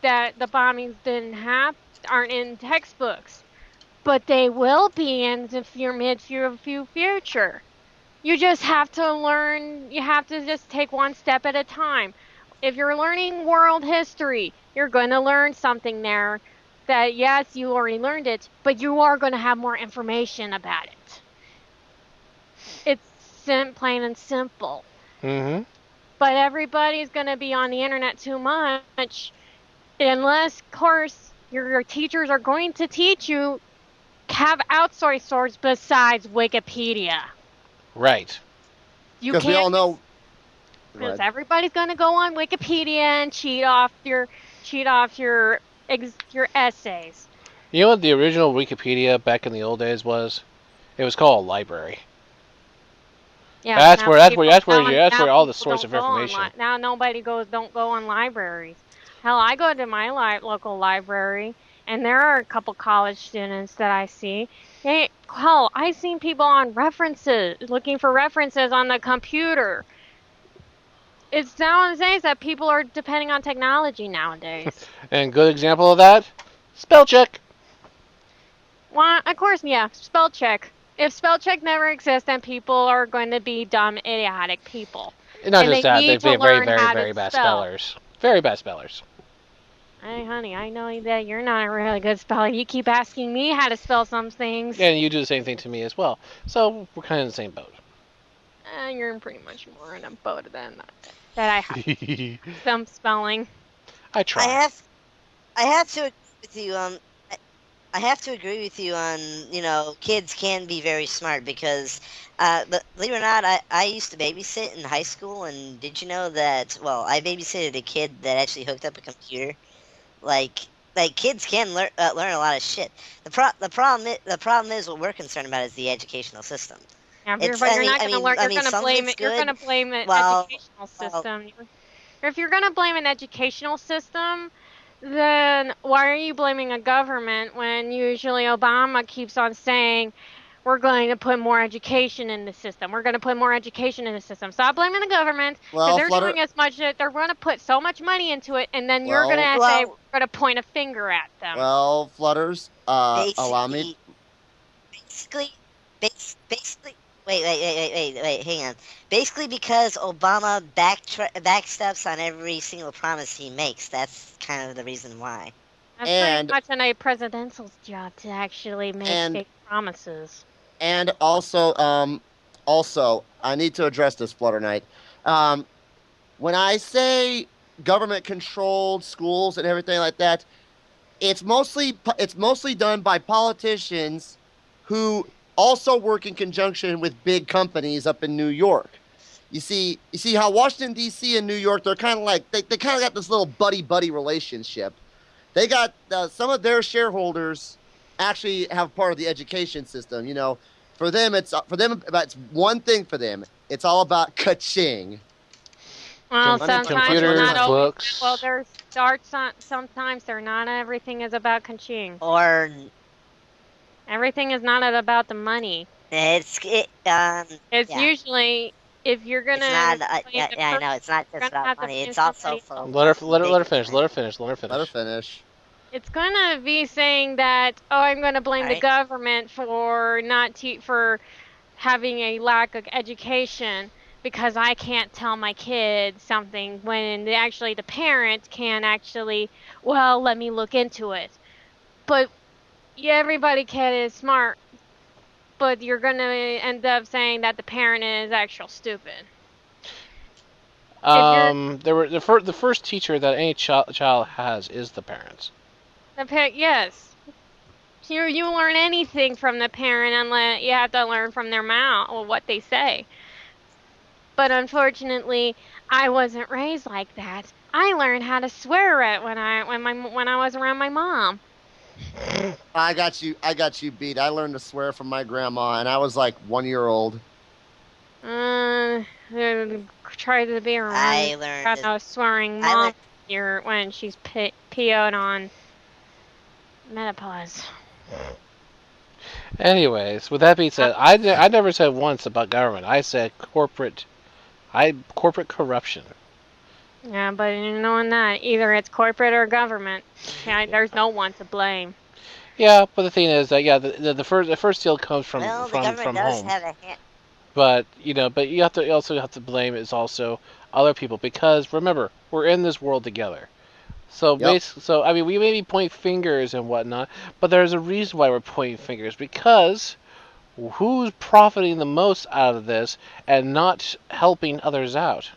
E: that the bombings didn't happen, aren't in textbooks, but they will be in the future. You just have to learn, you have to just take one step at a time. If you're learning world history, you're going to learn something there that, yes, you already learned it, but you are going to have more information about it. It's plain and simple.
A: Mm-hmm.
E: But everybody's going to be on the internet too much, unless, of course, your teachers are going to teach you have outsourced sources besides Wikipedia.
A: Right.
E: You
B: Because we
E: can't,
B: all know. Go
E: because
B: ahead.
E: everybody's going to go on Wikipedia and cheat off your your essays.
A: You know what the original Wikipedia back in the old days was? It was called a library.
E: Yeah,
A: That's
E: now
A: where
E: now
A: all the
E: people
A: source
E: don't
A: of
E: go on
A: information.
E: now nobody don't go on libraries. Hell, I go to my local library, and there are a couple college students that I see. I seen people on references, looking for references on the computer. It's nowadays that people are depending on technology nowadays.
A: And good example of that, spell check.
E: Well, of course, yeah, spell check. If spell check never exists, then people are going to be dumb, idiotic people.
A: Not
E: And
A: just
E: they
A: that,
E: need
A: they'd
E: to
A: be very,
E: learn
A: very,
E: how to
A: very bad
E: spell.
A: spellers. Very bad spellers.
E: Hey, honey, I know that you're not a really good speller. You keep asking me how to spell some things.
A: And you do the same thing to me as well. So we're kind of in the same boat.
E: You're pretty much more in a boat than that I have some spelling.
A: I
C: I
A: try.
C: I have to agree with you. I have to agree with you on, kids can be very smart because, believe it or not, I used to babysit in high school, and did you know that, well, I babysitted a kid that actually hooked up a computer. Like, kids can learn a lot of shit. The problem is what we're concerned about is the educational system.
E: Yeah,
C: It's,
E: but
C: I
E: you're
C: mean,
E: not
C: I
E: going to
C: mean,
E: learn.
C: I
E: You're
C: mean,
E: going to
C: some of
E: blame
C: it's
E: it. You're going to
C: good.
E: blame an
C: Well,
E: educational system. If you're going to blame an educational system, then why are you blaming a government when usually Obama keeps on saying we're going to put more education in the system? We're going to put more education in the system. Stop blaming the government because
B: Well,
E: they're
B: Flutter.
E: doing as much. They're going to put so much money into it, and then you're going
B: Well,
E: to say
C: well,
E: we're going to point a finger at them.
B: well, Flutters. Allow me.
C: basically, basically, wait, hang on. Basically, because Obama backsteps on every single promise he makes. That's kind of the reason why.
E: That's pretty
B: And
E: much a presidential's job to actually make
B: and
E: fake promises.
B: and also, I need to address this, Flutter Knight. When I say government-controlled schools and everything like that, it's mostly done by politicians who also work in conjunction with big companies up in New York. You see how Washington D.C. and New York, they're kind of like they kind of got this little buddy relationship. They got some of their shareholders actually have part of the education system. For them it's one thing for them. It's all about ka-ching.
E: Well,
B: Money, money, money,
E: sometimes
B: money,
A: Computers,
E: not
B: money.
E: always.
A: books.
E: Well, there's starts on. Sometimes they're not. Everything is about kaching.
C: Or
E: Everything is not about the money.
C: it's
E: It's
C: yeah.
E: usually if you're
C: It's
E: gonna
C: not.
E: blame the
C: I
E: person,
C: know it's not
E: you're
C: just
E: gonna
C: about
E: have to
C: money.
E: blame
C: It's also
E: somebody
C: for
E: else.
A: Let her
C: big
A: finish. Let her
C: government.
A: finish. Let her finish.
B: Let her finish.
E: It's gonna be saying that I'm gonna blame the
C: Alright.
E: government for not for having a lack of education because I can't tell my kid something when actually the parent can actually, well, let me look into it. But yeah, everybody kid is smart, but you're gonna end up saying that the parent is actual stupid. If you're
A: The first teacher that any child has is the parents.
E: the parent, yes. You learn anything from the parent unless you have to learn from their mouth or what they say. But unfortunately, I wasn't raised like that. I learned how to swear at when I was around my mom.
B: I got you beat. I learned to swear from my grandma, and I was like 1 year old.
E: Try to be
C: I
E: around.
C: learned.
E: Got no swearing
C: I
E: mom
C: learned-
E: when she's PO'd on menopause.
A: Anyways, with that being said, I never said once about government. I said corporate corruption.
E: Yeah, but knowing that either it's corporate or government, there's no one to blame.
A: Yeah, but the thing is that the first deal comes from
C: Well, the
A: from
C: government does
A: home.
C: have a hand.
A: But you also have to blame is also other people because remember we're in this world together. So
B: Yep.
A: so I mean we maybe point fingers and whatnot, but there's a reason why we're pointing fingers because who's profiting the most out of this and not helping others out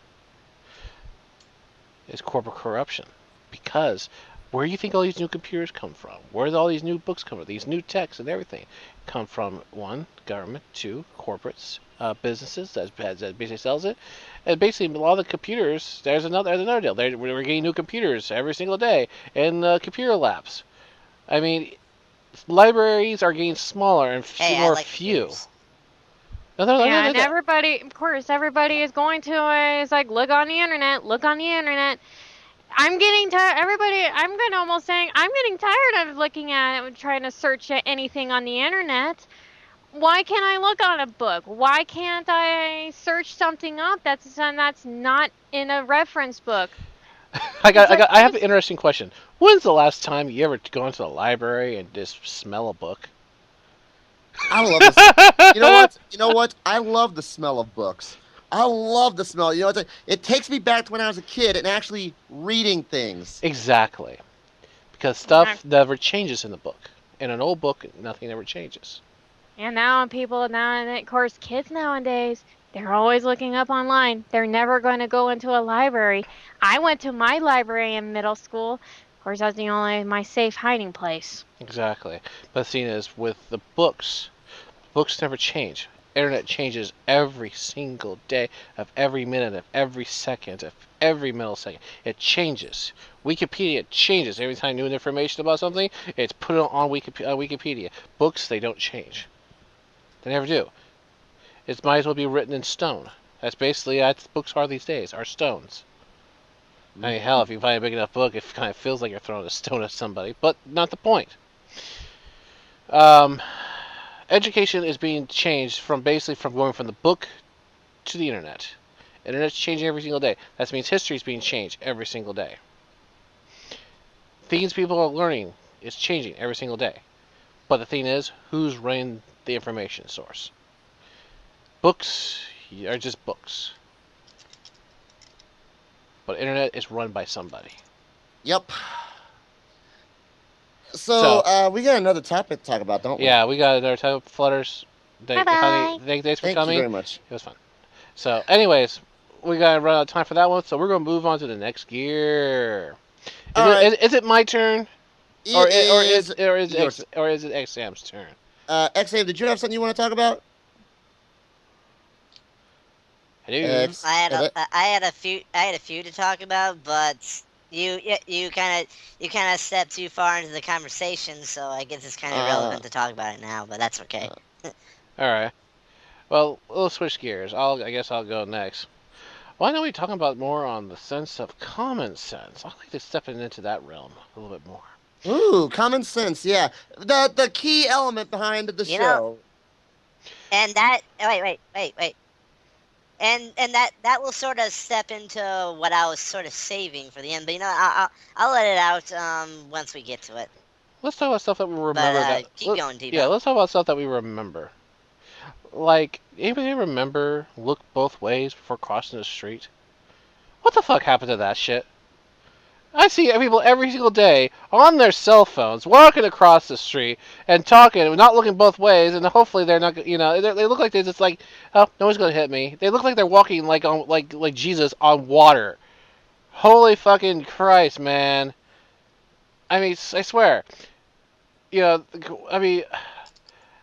A: is corporate corruption. Because where do you think all these new computers come from? Where do all these new books come from? These new texts and everything come from one, government, two, corporates, businesses that basically sells it, and basically a lot of the computers. There's another deal. We're getting new computers every single day in computer labs. I mean, libraries are getting smaller and
C: Hey, I
A: more
C: like
A: few.
C: computers.
E: Yeah, and everybody, of course, everybody is going to is like, look on the internet, look on the internet. I'm getting tired. Everybody, I'm gonna almost saying I'm getting tired of looking at it and trying to search anything on the internet. Why can't I look on a book? Why can't I search something up that's not in a reference book?
A: I have an interesting question. When's the last time you ever gone to the library and just smell a book?
B: I love this. You know what? You know what? I love the smell of books. I love the smell. You know, it takes me back to when I was a kid and actually reading things.
A: Exactly. Because stuff never changes in the book. In an old book, nothing ever changes.
E: And and of course, kids nowadays, they're always looking up online. They're never going to go into a library. I went to my library in middle school. Of course, that's my safe hiding place.
A: Exactly. But the thing is, with the books never change. Internet changes every single day of every minute of every second of every millisecond. It changes. Wikipedia changes every time new information about something. It's put on Wikipedia. Books, they don't change. They never do. It might as well be written in stone. That's books are these days, are stones. I mean, hell, if you find a big enough book, it kind of feels like you're throwing a stone at somebody, but not the point. Education is being changed from going from the book to the internet. Internet's changing every single day. That means history is being changed every single day. Things people are learning is changing every single day. But the thing is, who's running the information source? Books are just books. But internet is run by somebody.
B: Yep. So we got another topic to talk about, don't we?
A: Yeah, we got another topic. Flutters.
E: Bye-bye.
A: Thanks for
B: Thank
A: coming.
B: you very much.
A: It was fun. So, anyways, we got to run out of time for that one, so we're going to move on to the next gear. Is it my turn? Or is it XM's turn?
B: XM, did you have something you want to talk about?
A: Hello?
C: I had a few to talk about, but you kind of stepped too far into the conversation, so I guess it's kind of irrelevant to talk about it now. But that's okay.
A: All right. Well, we'll switch gears. I guess I'll go next. Why don't we talk about more on the sense of common sense? I'd like to step into that realm a little bit more.
B: Ooh, common sense, yeah. The key element behind the show.
C: And that wait. And that will sort of step into what I was sort of saving for the end. But I'll let it out once we get to it.
A: Let's talk about stuff that we remember.
C: Keep going, Tbone.
A: Yeah, let's talk about stuff that we remember. Like, anybody remember look both ways before crossing the street? What the fuck happened to that shit? I see people every single day on their cell phones walking across the street and talking, not looking both ways, and hopefully they're not, they look like they're just like, oh, no one's gonna hit me. They look like they're walking like Jesus on water. Holy fucking Christ, man! I mean, I swear, you know, I mean,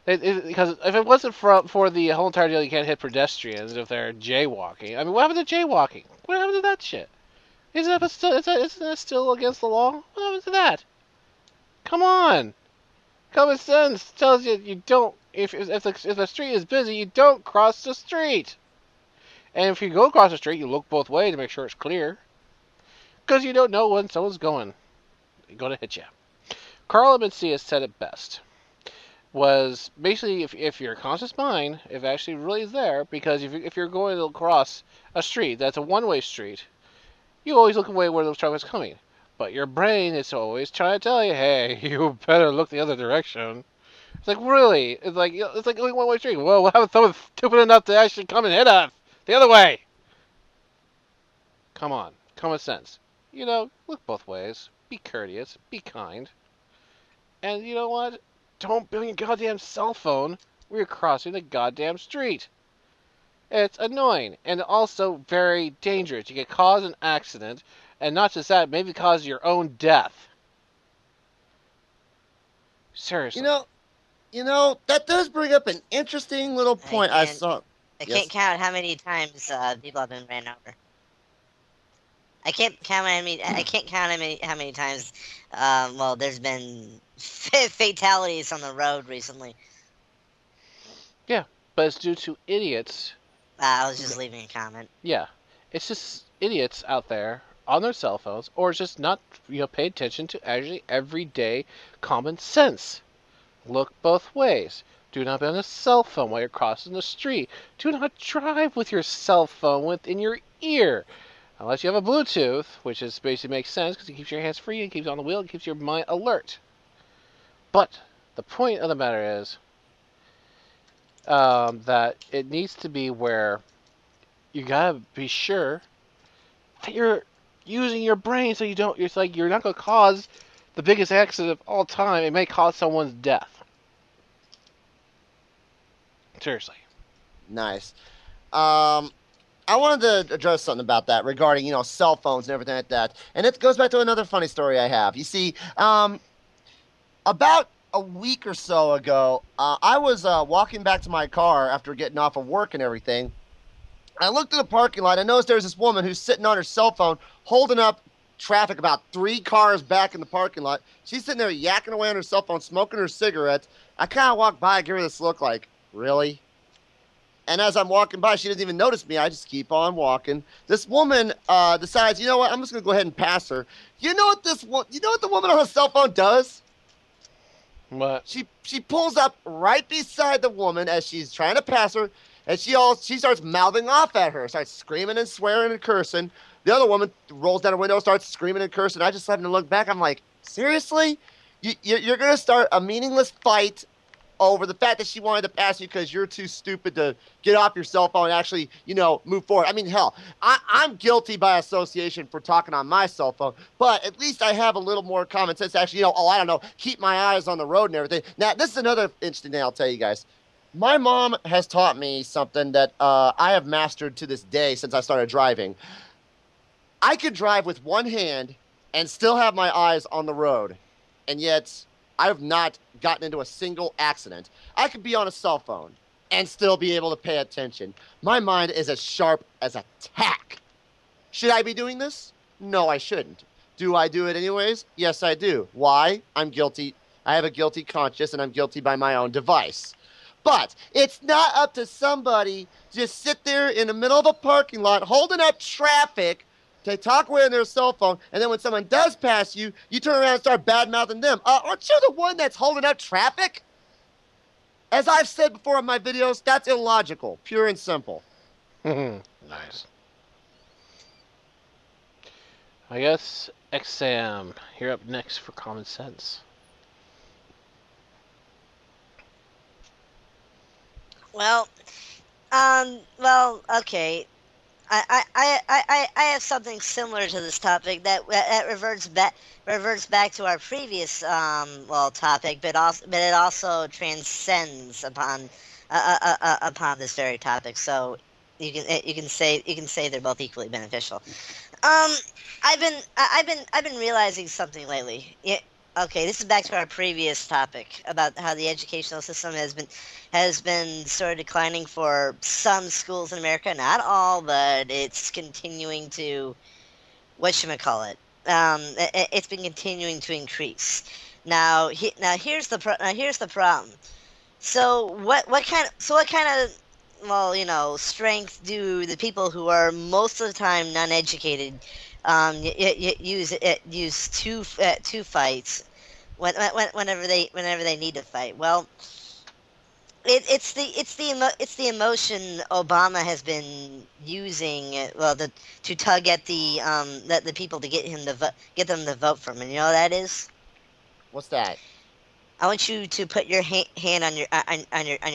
A: because if it wasn't for the whole entire deal, you can't hit pedestrians if they're jaywalking. I mean, what happened to jaywalking? What happened to that shit? Isn't that still against the law? What happened to that? Come on, common sense tells you don't. If the street is busy, you don't cross the street. And if you go across the street, you look both ways to make sure it's clear, because you don't know when someone's going to hit you. Carl Mencia said it best. Was basically if your conscious mind, if it actually really is there, because if you're going to cross a street that's a one-way street, you always look away where the truck is coming. But your brain is always trying to tell you, hey, you better look the other direction. It's like, really? It's like going one-way street. Well, we'll have someone stupid enough to actually come and hit us the other way. Come on, common sense. Look both ways. Be courteous. Be kind. And you know what? Don't bring your goddamn cell phone when you're crossing the goddamn street. It's annoying and also very dangerous. You could cause an accident, and not just that, maybe cause your own death. Seriously.
B: That does bring up an interesting little point I saw.
C: I can't count how many times people have been ran over. I can't count how many times. There's been fatalities on the road recently.
A: Yeah, but it's due to idiots.
C: I was just leaving a comment.
A: Yeah, it's just idiots out there on their cell phones, or just not pay attention to actually everyday common sense. Look both ways. Do not be on a cell phone while you're crossing the street. Do not drive with your cell phone within your ear. Unless you have a Bluetooth, which is basically makes sense because it keeps your hands free and keeps you on the wheel and keeps your mind alert. But the point of the matter is that it needs to be where you gotta be sure that you're using your brain so you don't. It's like you're not gonna cause the biggest accident of all time. It may cause someone's death. Seriously.
B: Nice. I wanted to address something about that regarding, cell phones and everything like that. And it goes back to another funny story I have. You see, about a week or so ago, I was walking back to my car after getting off of work and everything. I looked at the parking lot. I noticed there's this woman who's sitting on her cell phone holding up traffic about 3 cars back in the parking lot. She's sitting there yakking away on her cell phone, smoking her cigarettes. I kind of walked by and give her this look like, really? And as I'm walking by, she doesn't even notice me. I just keep on walking. This woman decides, you know what? I'm just going to go ahead and pass her. You know what the woman on her cell phone does?
A: What?
B: She pulls up right beside the woman as she's trying to pass her, and she starts mouthing off at her, starts screaming and swearing and cursing. The other woman rolls down her window, starts screaming and cursing. I just happened to look back. I'm like, seriously? You're going to start a meaningless fight over the fact that she wanted to pass you because you're too stupid to get off your cell phone and actually, move forward. I mean, hell, I'm guilty by association for talking on my cell phone, but at least I have a little more common sense to actually, I don't know, keep my eyes on the road and everything. Now, this is another interesting thing I'll tell you guys. My mom has taught me something that I have mastered to this day since I started driving. I could drive with one hand and still have my eyes on the road, and yet I have not gotten into a single accident. I could be on a cell phone and still be able to pay attention. My mind is as sharp as a tack. Should I be doing this? No, I shouldn't. Do I do it anyways? Yes, I do. Why? I'm guilty. I have a guilty conscience, and I'm guilty by my own device. But it's not up to somebody to just sit there in the middle of a parking lot holding up traffic to talk away on their cell phone, and then when someone does pass you, you turn around and start bad-mouthing them. Aren't you the one that's holding up traffic? As I've said before in my videos, that's illogical, pure and simple.
A: Nice. I guess XM, you're up next for common sense.
C: Okay. I have something similar to this topic that reverts back to our previous topic, but it also transcends upon this very topic. So you can say they're both equally beneficial. I've been realizing something lately. Okay, this is back to our previous topic about how the educational system has been sort of declining for some schools in America. Not all, but it's continuing to whatchamacallit. It's been continuing to increase. Now here's the problem. So what kind of strength do the people who are most of the time non-educated use to fight whenever they need to fight? Well, it's the emotion Obama has been using to tug at the people to get them to vote for him. And you know what that is?
B: What's that?
C: I want you to put your hand on your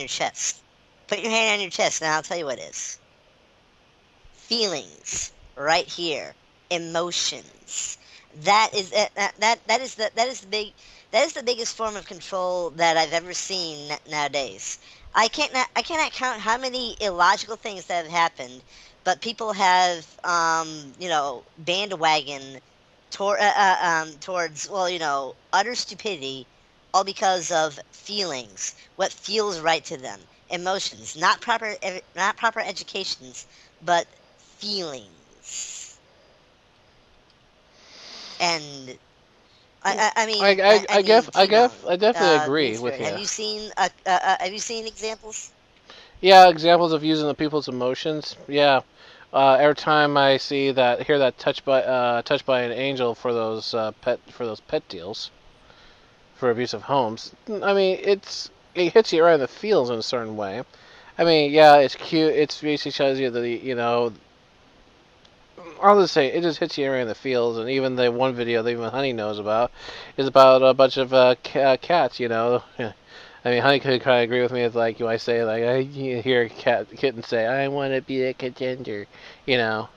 C: chest. Put your hand on your chest, and I'll tell you what it is. Feelings, right here. Emotions. That is the biggest form of control that I've ever seen nowadays. I cannot count how many illogical things that have happened, but people have bandwagon towards utter stupidity, all because of feelings, what feels right to them, emotions, not proper educations, but feelings. And I mean,
A: I definitely agree
C: Meanspirit,
A: with you.
C: Have you seen examples?
A: Yeah, examples of using the people's emotions. Yeah, every time I hear that touched by an angel for those pet deals for abusive homes. I mean, it hits you right in the feels in a certain way. I mean, yeah, it's cute. It's basically shows you I'll just say it just hits you right in the feels. And even the one video that even Honey knows about is about a bunch of cats. I mean, Honey could kind of agree with me. It's like I say, like you hear a kitten say, "I want to be a contender." You know,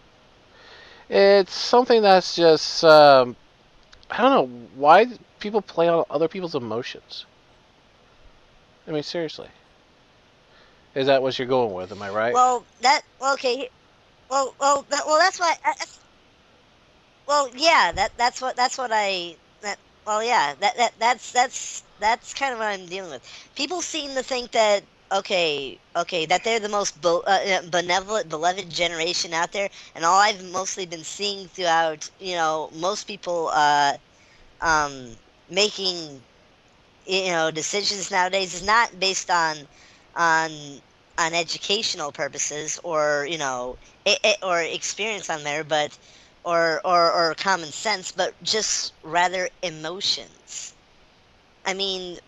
A: it's something that's just I don't know why people play on other people's emotions. I mean, seriously, is that what you're going with? Am I right?
C: Okay. That's why. Yeah. That's what I. Yeah. That's kind of what I'm dealing with. People seem to think that that they're the most benevolent, beloved generation out there, and all I've mostly been seeing throughout, most people making decisions nowadays is not based on on educational purposes or or experience on there, but or common sense, but just rather emotions. I mean,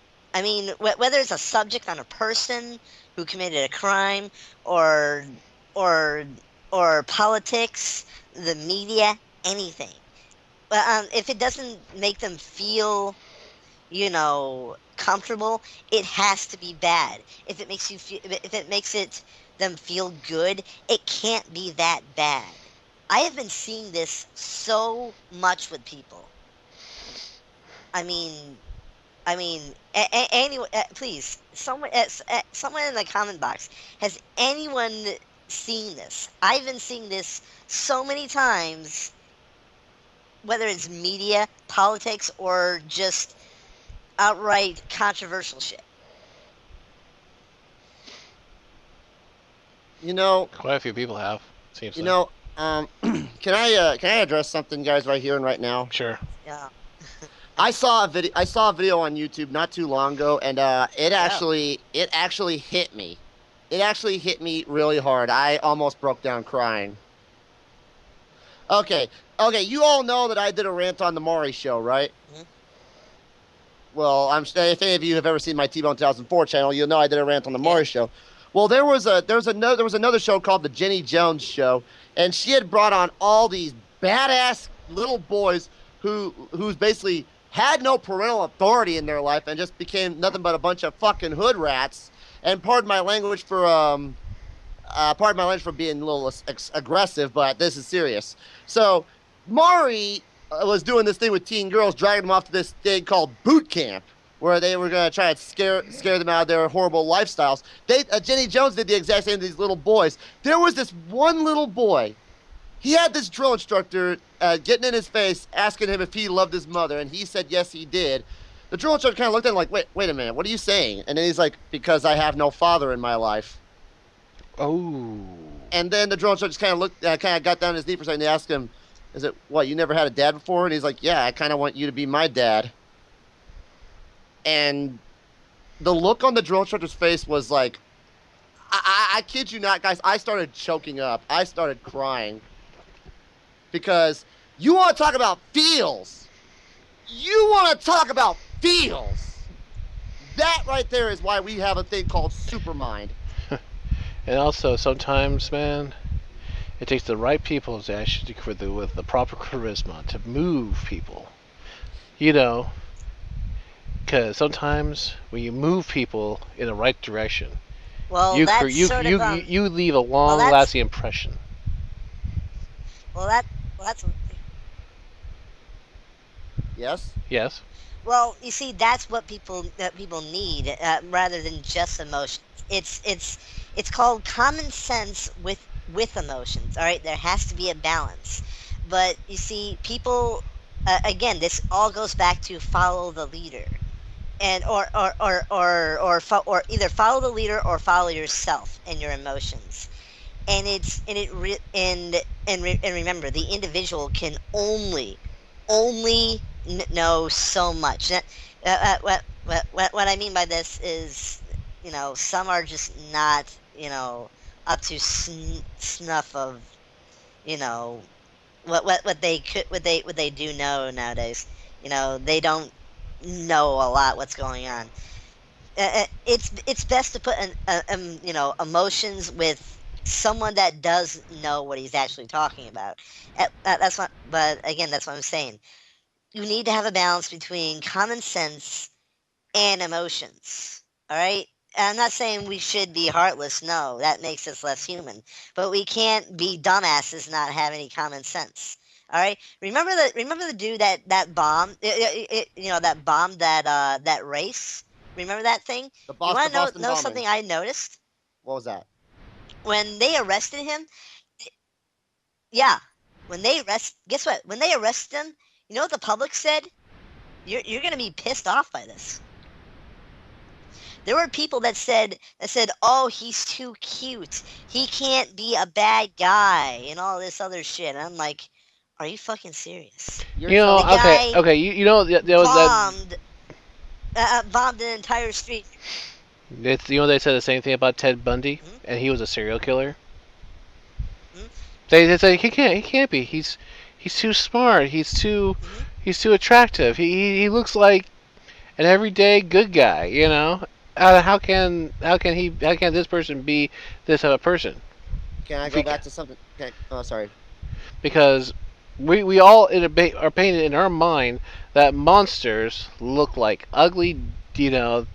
C: whether it's a subject on a person who committed a crime, or or or politics, the media, anything. But if it doesn't make them feel comfortable, it has to be bad. If it makes them feel good, it can't be that bad. I have been seeing this so much with people. I mean, anyone, please, someone in the comment box, has anyone seen this? I've been seeing this so many times, whether it's media, politics, or just outright controversial shit.
A: Quite a few people have. Seems
B: You
A: like.
B: know, can I address something, guys, right here and right now?
A: Sure.
C: Yeah.
B: I saw a video on YouTube not too long ago, and it actually hit me. It actually hit me really hard. I almost broke down crying. Okay, you all know that I did a rant on the Maury show, right?
C: Mm-hmm.
B: Well, if any of you have ever seen my Tbone 2004 channel, you'll know I did a rant on the Maury show. Well, there was another show called the Jenny Jones Show, and she had brought on all these badass little boys who's basically had no parental authority in their life and just became nothing but a bunch of fucking hood rats. And pardon my language for being a little aggressive, but this is serious. So Maury was doing this thing with teen girls, dragging them off to this thing called boot camp, where they were going to try to scare them out of their horrible lifestyles. Jenny Jones did the exact same to these little boys. There was this one little boy. he had this drill instructor getting in his face, asking him if he loved his mother, and he said yes, he did. The drill instructor kind of looked at him like, wait a minute, what are you saying? And then he's like, because I have no father in my life.
A: Oh.
B: And then the drill instructor just kind of looked, kind of got down on his knee for a second. They asked him, "Is it what? You never had a dad before?" And he's like, "Yeah, I kind of want you to be my dad." And the look on the drill instructor's face was like, I kid you not, guys. I started choking up. I started crying because you want to talk about feels. You want to talk about feels. That right there is why we have a thing called Supermind.
A: And also, sometimes, man, it takes the right people to actually with the proper charisma to move people. You know, because sometimes when you move people in the right direction,
C: Well,
A: you
C: that's sort of,
A: you leave a long-lasting impression.
C: that's
B: Yes?
A: Yes.
C: well. You see, that's what people need rather than just emotions. It's called common sense with emotions. All right, there has to be a balance. But you see, people again, this all goes back to follow the leader, and or either follow the leader or follow yourself and your emotions. And remember, the individual can only know so much. What I mean by this is, some are just not, up to snuff of, what they do know nowadays. They don't know a lot what's going on. It's best to put emotions with someone that does know what he's actually talking about. But again, that's what I'm saying. You need to have a balance between common sense and emotions. All right. I'm not saying we should be heartless. No, that makes us less human. But we can't be dumbasses and not have any common sense. All right. Remember the dude that bombed. That bombed that race. Remember that thing?
B: The
C: You
B: Boston,
C: want to
B: Boston
C: know
B: bombing.
C: something I noticed?
B: What was that?
C: When they arrested him, yeah. Guess what? When they arrested him, you know what the public said? You're gonna be pissed off by this. There were people that said, "Oh, he's too cute. He can't be a bad guy," and all this other shit. And I'm like, are you fucking serious?
A: You know,
C: The guy
A: okay. You know, there was
C: bombed an entire street.
A: they said the same thing about Ted Bundy,
C: Mhm.
A: and he was a serial killer.
C: Mhm.
A: They say he can't be. He's too smart.
C: Mhm.
A: He's too attractive. He looks like an everyday good guy. How can this person be this type of person?
B: Can I go back to something? Oh, sorry.
A: Because we all are painted in our mind that monsters look like ugly, down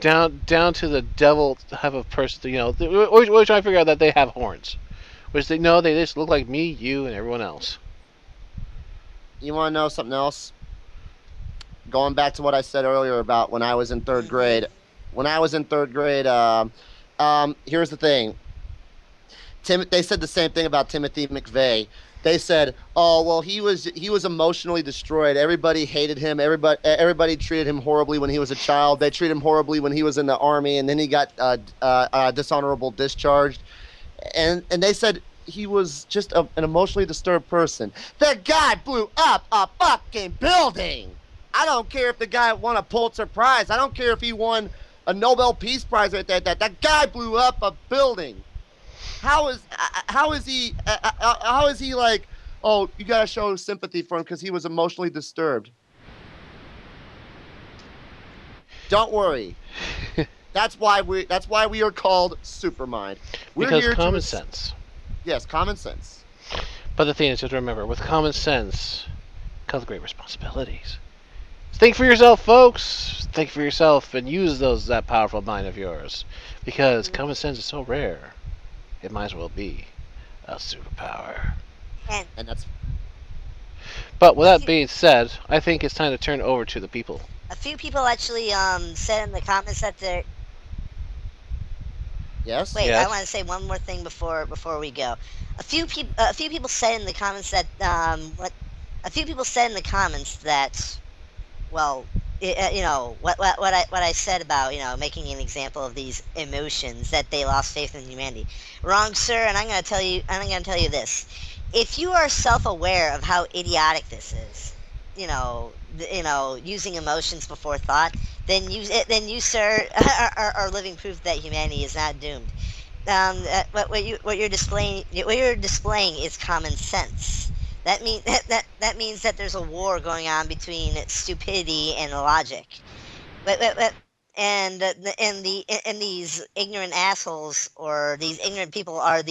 A: to the devil type of person. We're trying to figure out that they have horns, which they just look like me, you, and everyone else.
B: You want to know something else? Going back to what I said earlier about when I was in third grade. When I was in third grade, here's the thing. They said the same thing about Timothy McVeigh. They said, "Oh, well, he was emotionally destroyed. Everybody hated him. Everybody treated him horribly when he was a child. They treated him horribly when he was in the army, and then he got dishonorable discharged." And they said he was just an emotionally disturbed person. The guy blew up a fucking building. I don't care if the guy won a Pulitzer Prize. I don't care if he won a Nobel Peace Prize right there. That guy blew up a building. How is he like? Oh, you gotta show sympathy for him because he was emotionally disturbed. Don't worry. That's why we are called Supermind. We're
A: Because
B: here
A: common sense.
B: Yes, common sense.
A: But the thing is, just remember, with common sense comes great responsibilities. Think for yourself, folks. Think for yourself and use that powerful mind of yours. Because common sense is so rare, it might as well be a superpower.
B: And that's
A: But with that being said, I think it's time to turn over to the people.
C: A few people actually said in the comments that they're
B: Yes.
C: Wait,
A: Yes.
C: I want to say one more thing before we go. A few people said in the comments that a few people said in the comments that, well, you know what I said about, you know, making an example of these emotions, that they lost faith in humanity. Wrong, sir. And I'm going to tell you this: if you are self-aware of how idiotic this is, using emotions before thought, then you, sir, are living proof that humanity is not doomed. What you're displaying is common sense. That means that there's a war going on between stupidity and logic. But and these ignorant assholes, or these ignorant people, are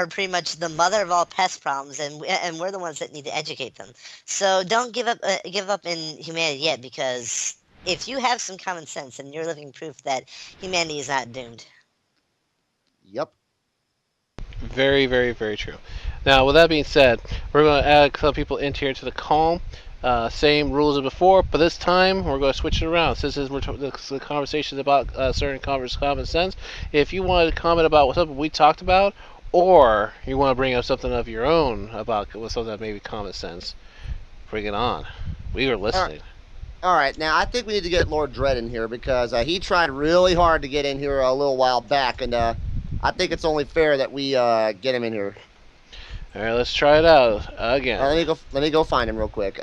C: pretty much the mother of all pest problems, and we're the ones that need to educate them. So don't give up in humanity yet, because if you have some common sense, then you're living proof that humanity is not doomed.
B: Yep.
A: Very, very, very true. Now, with that being said, we're going to add some people into here to the call. Same rules as before, but this time we're going to switch it around. Since the conversation is about certain common sense, if you want to comment about something we talked about, or you want to bring up something of your own about something that may be common sense, bring it on. We are listening.
B: All right, now I think we need to get Lord Dread in here, because he tried really hard to get in here a little while back, and I think it's only fair that we get him in here.
A: All right, let's try it out again.
B: Let me go find him real quick.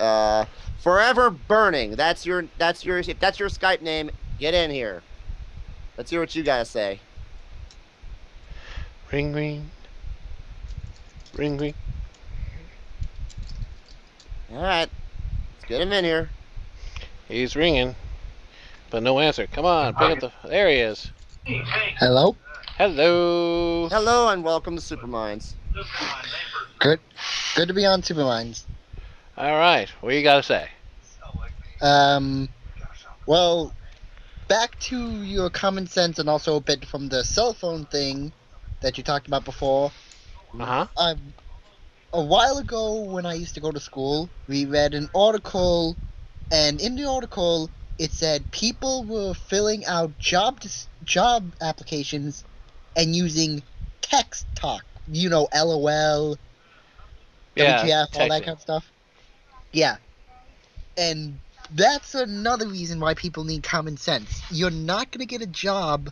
B: Forever Burning. That's your if that's your Skype name. Get in here. Let's hear what you gotta say.
A: Ring, ring. Ring, ring.
B: All right, let's get him in here.
A: He's ringing, but no answer. Come on, pick up the. There he is.
F: Hello?
A: Hello.
B: Hello and welcome to Superminds.
F: Good to be on Superminds.
A: All right, what you got to say?
F: Well, back to your common sense, and also a bit from the cell phone thing that you talked about before.
A: Uh-huh.
F: A while ago, when I used to go to school, we read an article, and in the article, it said people were filling out job applications and using text talk. You know, LOL,
A: Yeah,
F: WTF, all
A: texting.
F: that kind of stuff. Yeah. And that's another reason why people need common sense. You're not going to get a job.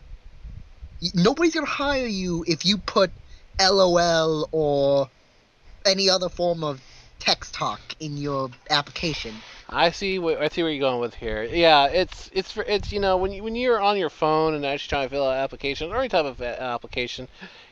F: Nobody's going to hire you if you put LOL or any other form of text talk in your application.
A: I see where you're going with here. Yeah, it's you know, when you're on your phone and actually trying to fill out applications or any type of application,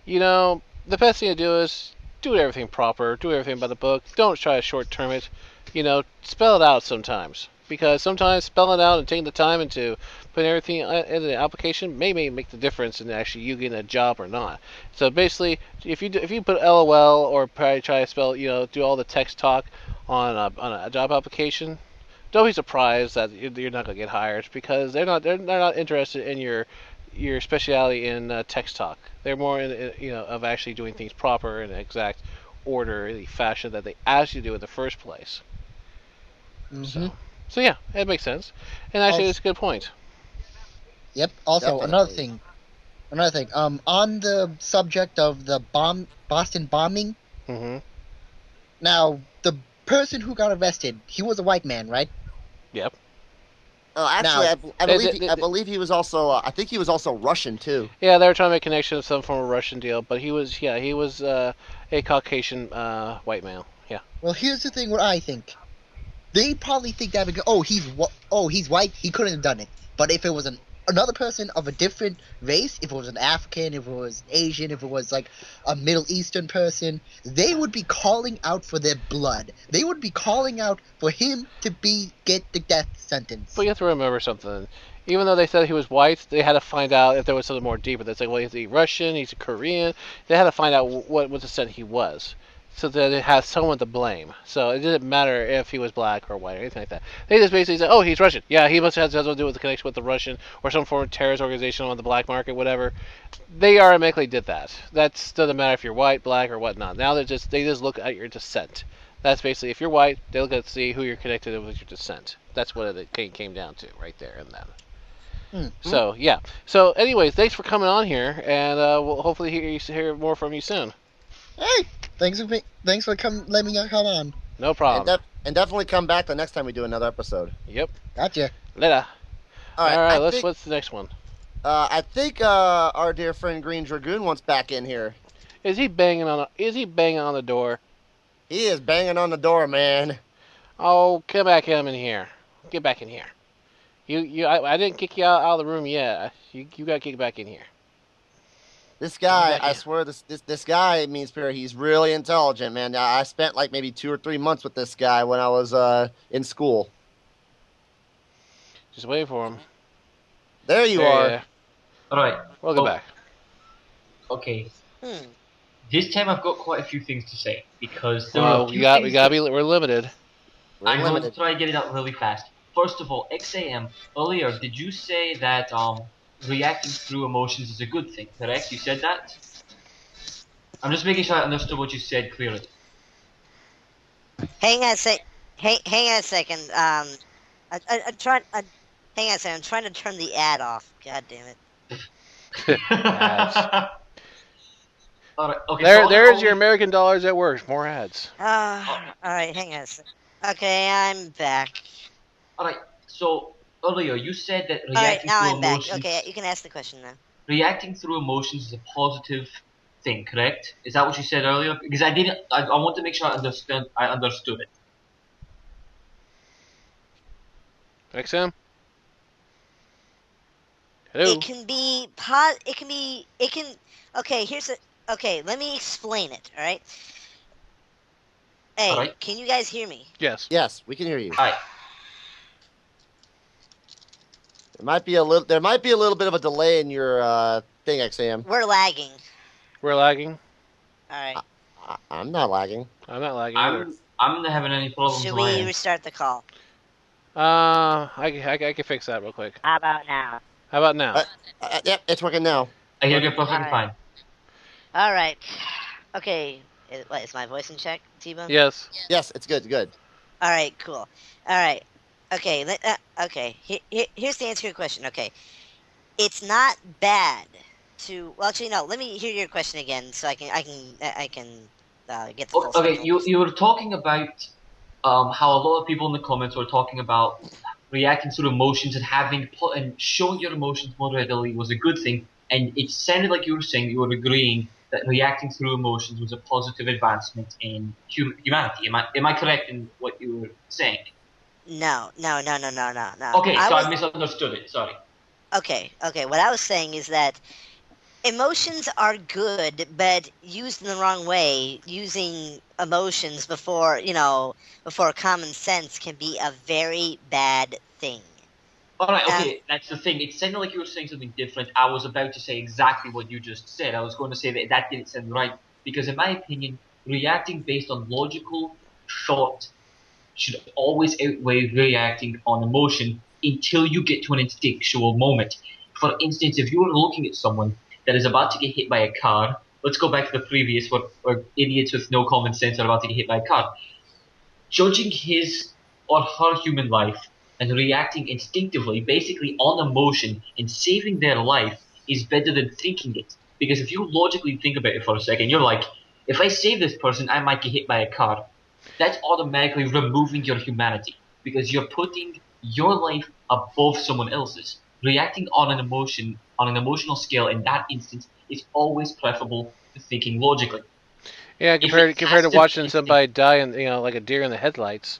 A: you know, the best thing to do is do everything proper, do everything by the book. Don't try to short term it. You know, spell it out sometimes, because sometimes spelling it out and taking the time into putting everything in the application may make the difference in actually you getting a job or not. So basically, if you put LOL or probably try to spell, you know, do all the text talk on a job application, don't be surprised that you're not going to get hired, because they're not interested in your speciality in text talk. They're more in, you know, of actually doing things proper in the exact order, the fashion that they asked you to do in the first place.
F: Mm-hmm.
A: So yeah, it makes sense, and actually it's a good point.
F: Yep. Also,
B: Definitely.
F: another thing. On the subject of the Boston bombing.
A: Mm-hmm.
F: Now, the person who got arrested, he was a white man, right?
A: Yep.
B: Oh, actually,
A: Now-
B: I believe he was also. I think he was also Russian too.
A: Yeah, they were trying to make a connection to some form of Russian deal, but he was a Caucasian white male. Yeah.
F: Well, here's the thing. What I think, they probably think that because he's white, he couldn't have done it. But if it was another person of a different race, if it was an African, if it was Asian, if it was like a Middle Eastern person, they would be calling out for their blood. They would be calling out for him to get the death sentence.
A: But you have to remember something. Even though they said he was white, they had to find out if there was something more deeper. They said, well, he's a Russian, he's a Korean. They had to find out what extent he was, so that it has someone to blame. So it didn't matter if he was black or white or anything like that. They just basically said, oh, he's Russian. Yeah, he must have something to do with the connection with the Russian or some form of terrorist organization on the black market, whatever. They automatically did that. That doesn't matter if you're white, black, or whatnot. Now they just look at your descent. That's basically, if you're white, they look at see who you're connected with your descent. That's what it came down to right there and then. So yeah. So anyways, thanks for coming on here, and we'll hopefully hear more from you soon.
F: Hey, thanks for letting me come on.
A: No
B: And,
A: problem.
B: and definitely come back the next time we do another episode.
A: Yep.
F: Gotcha.
A: Later.
B: All right.
A: All right. What's the next one?
B: I think our dear friend Green Dragoon wants back in here.
A: Is he banging on the door?
B: He is banging on the door, man.
A: Oh, come back in here. Get back in here. I didn't kick you out of the room yet. You got to kick back in here.
B: This guy,
A: Back
B: I
A: in.
B: swear, this guy, Meanspirit, he's really intelligent, man. I spent like maybe 2 or 3 months with this guy when I was in school.
A: Just wait for him.
B: There you are.
A: Yeah.
D: All right.
A: Welcome back.
D: Okay.
C: Hmm.
D: This time I've got quite a few things to say because there
A: Well,
D: are a
A: we
D: few
A: got
D: things
A: to be. We're limited.
B: We're
D: I'm going to
B: limited.
D: try and get it out really fast. First of all, XAM, earlier, did you say that reacting through emotions is a good thing, correct? You said that? I'm just making sure I understood what you said clearly.
C: Hang on a second. I'm trying. Hang on a second. I'm trying to turn the ad off. God damn it.
A: Ads.
D: Alright, okay, so
A: There's your American dollars at work. More ads.
C: All right. Hang on a second. Okay, I'm back.
D: Alright, so earlier you said that
C: All right,
D: reacting
C: now
D: through
C: I'm back.
D: emotions
C: Okay, you can ask the question now.
D: reacting through emotions is a positive thing, correct? Is that what you said earlier? Because I want to make sure I understood it.
A: XM? Hello?
C: It can be okay, okay, let me explain it, all right? Hey,
D: All right.
C: can you guys hear me?
A: Yes.
B: Yes, we can hear you.
D: Alright,
B: There might be a little bit of a delay in your thing, XAM.
C: We're lagging.
A: We're lagging.
C: All right.
B: I'm not lagging.
A: I'm not lagging either.
D: I'm not having any problems
C: Should
D: on my
C: we
D: end.
C: restart the call?
A: I can fix that real quick.
C: How about now?
A: How about now?
B: Yep, it's working now.
D: I hear you perfectly
C: Alright.
D: fine.
C: All right. Okay. Is my voice in check, Tbone?
A: Yes.
B: Yes, it's good. Good.
C: All right. Cool. All right. Okay. Okay. Here's the answer to your question. Okay. It's not bad to. Well, actually, no. Let me hear your question again, so I can get the full
D: Okay,
C: cycle.
D: you were talking about how a lot of people in the comments were talking about reacting to emotions and showing your emotions more readily was a good thing, and it sounded like you were saying you were agreeing that reacting through emotions was a positive advancement in humanity. Am I correct in what you were saying?
C: No.
D: Okay, I misunderstood it. Sorry.
C: Okay. What I was saying is that emotions are good, but used in the wrong way, using emotions before common sense can be a very bad thing.
D: Alright, okay, that's the thing. It sounded like you were saying something different. I was about to say exactly what you just said. I was going to say that didn't sound right, because in my opinion, reacting based on logical thought should always outweigh reacting on emotion until you get to an instinctual moment. For instance, if you were looking at someone that is about to get hit by a car, let's go back to the previous where idiots with no common sense are about to get hit by a car. Judging his or her human life and reacting instinctively, basically on emotion, and saving their life is better than thinking it. Because if you logically think about it for a second, you're like, if I save this person, I might get hit by a car. That's automatically removing your humanity, because you're putting your life above someone else's. Reacting on an emotional scale in that instance is always preferable to thinking logically.
A: Yeah, compared to watching somebody die in, like a deer in the headlights.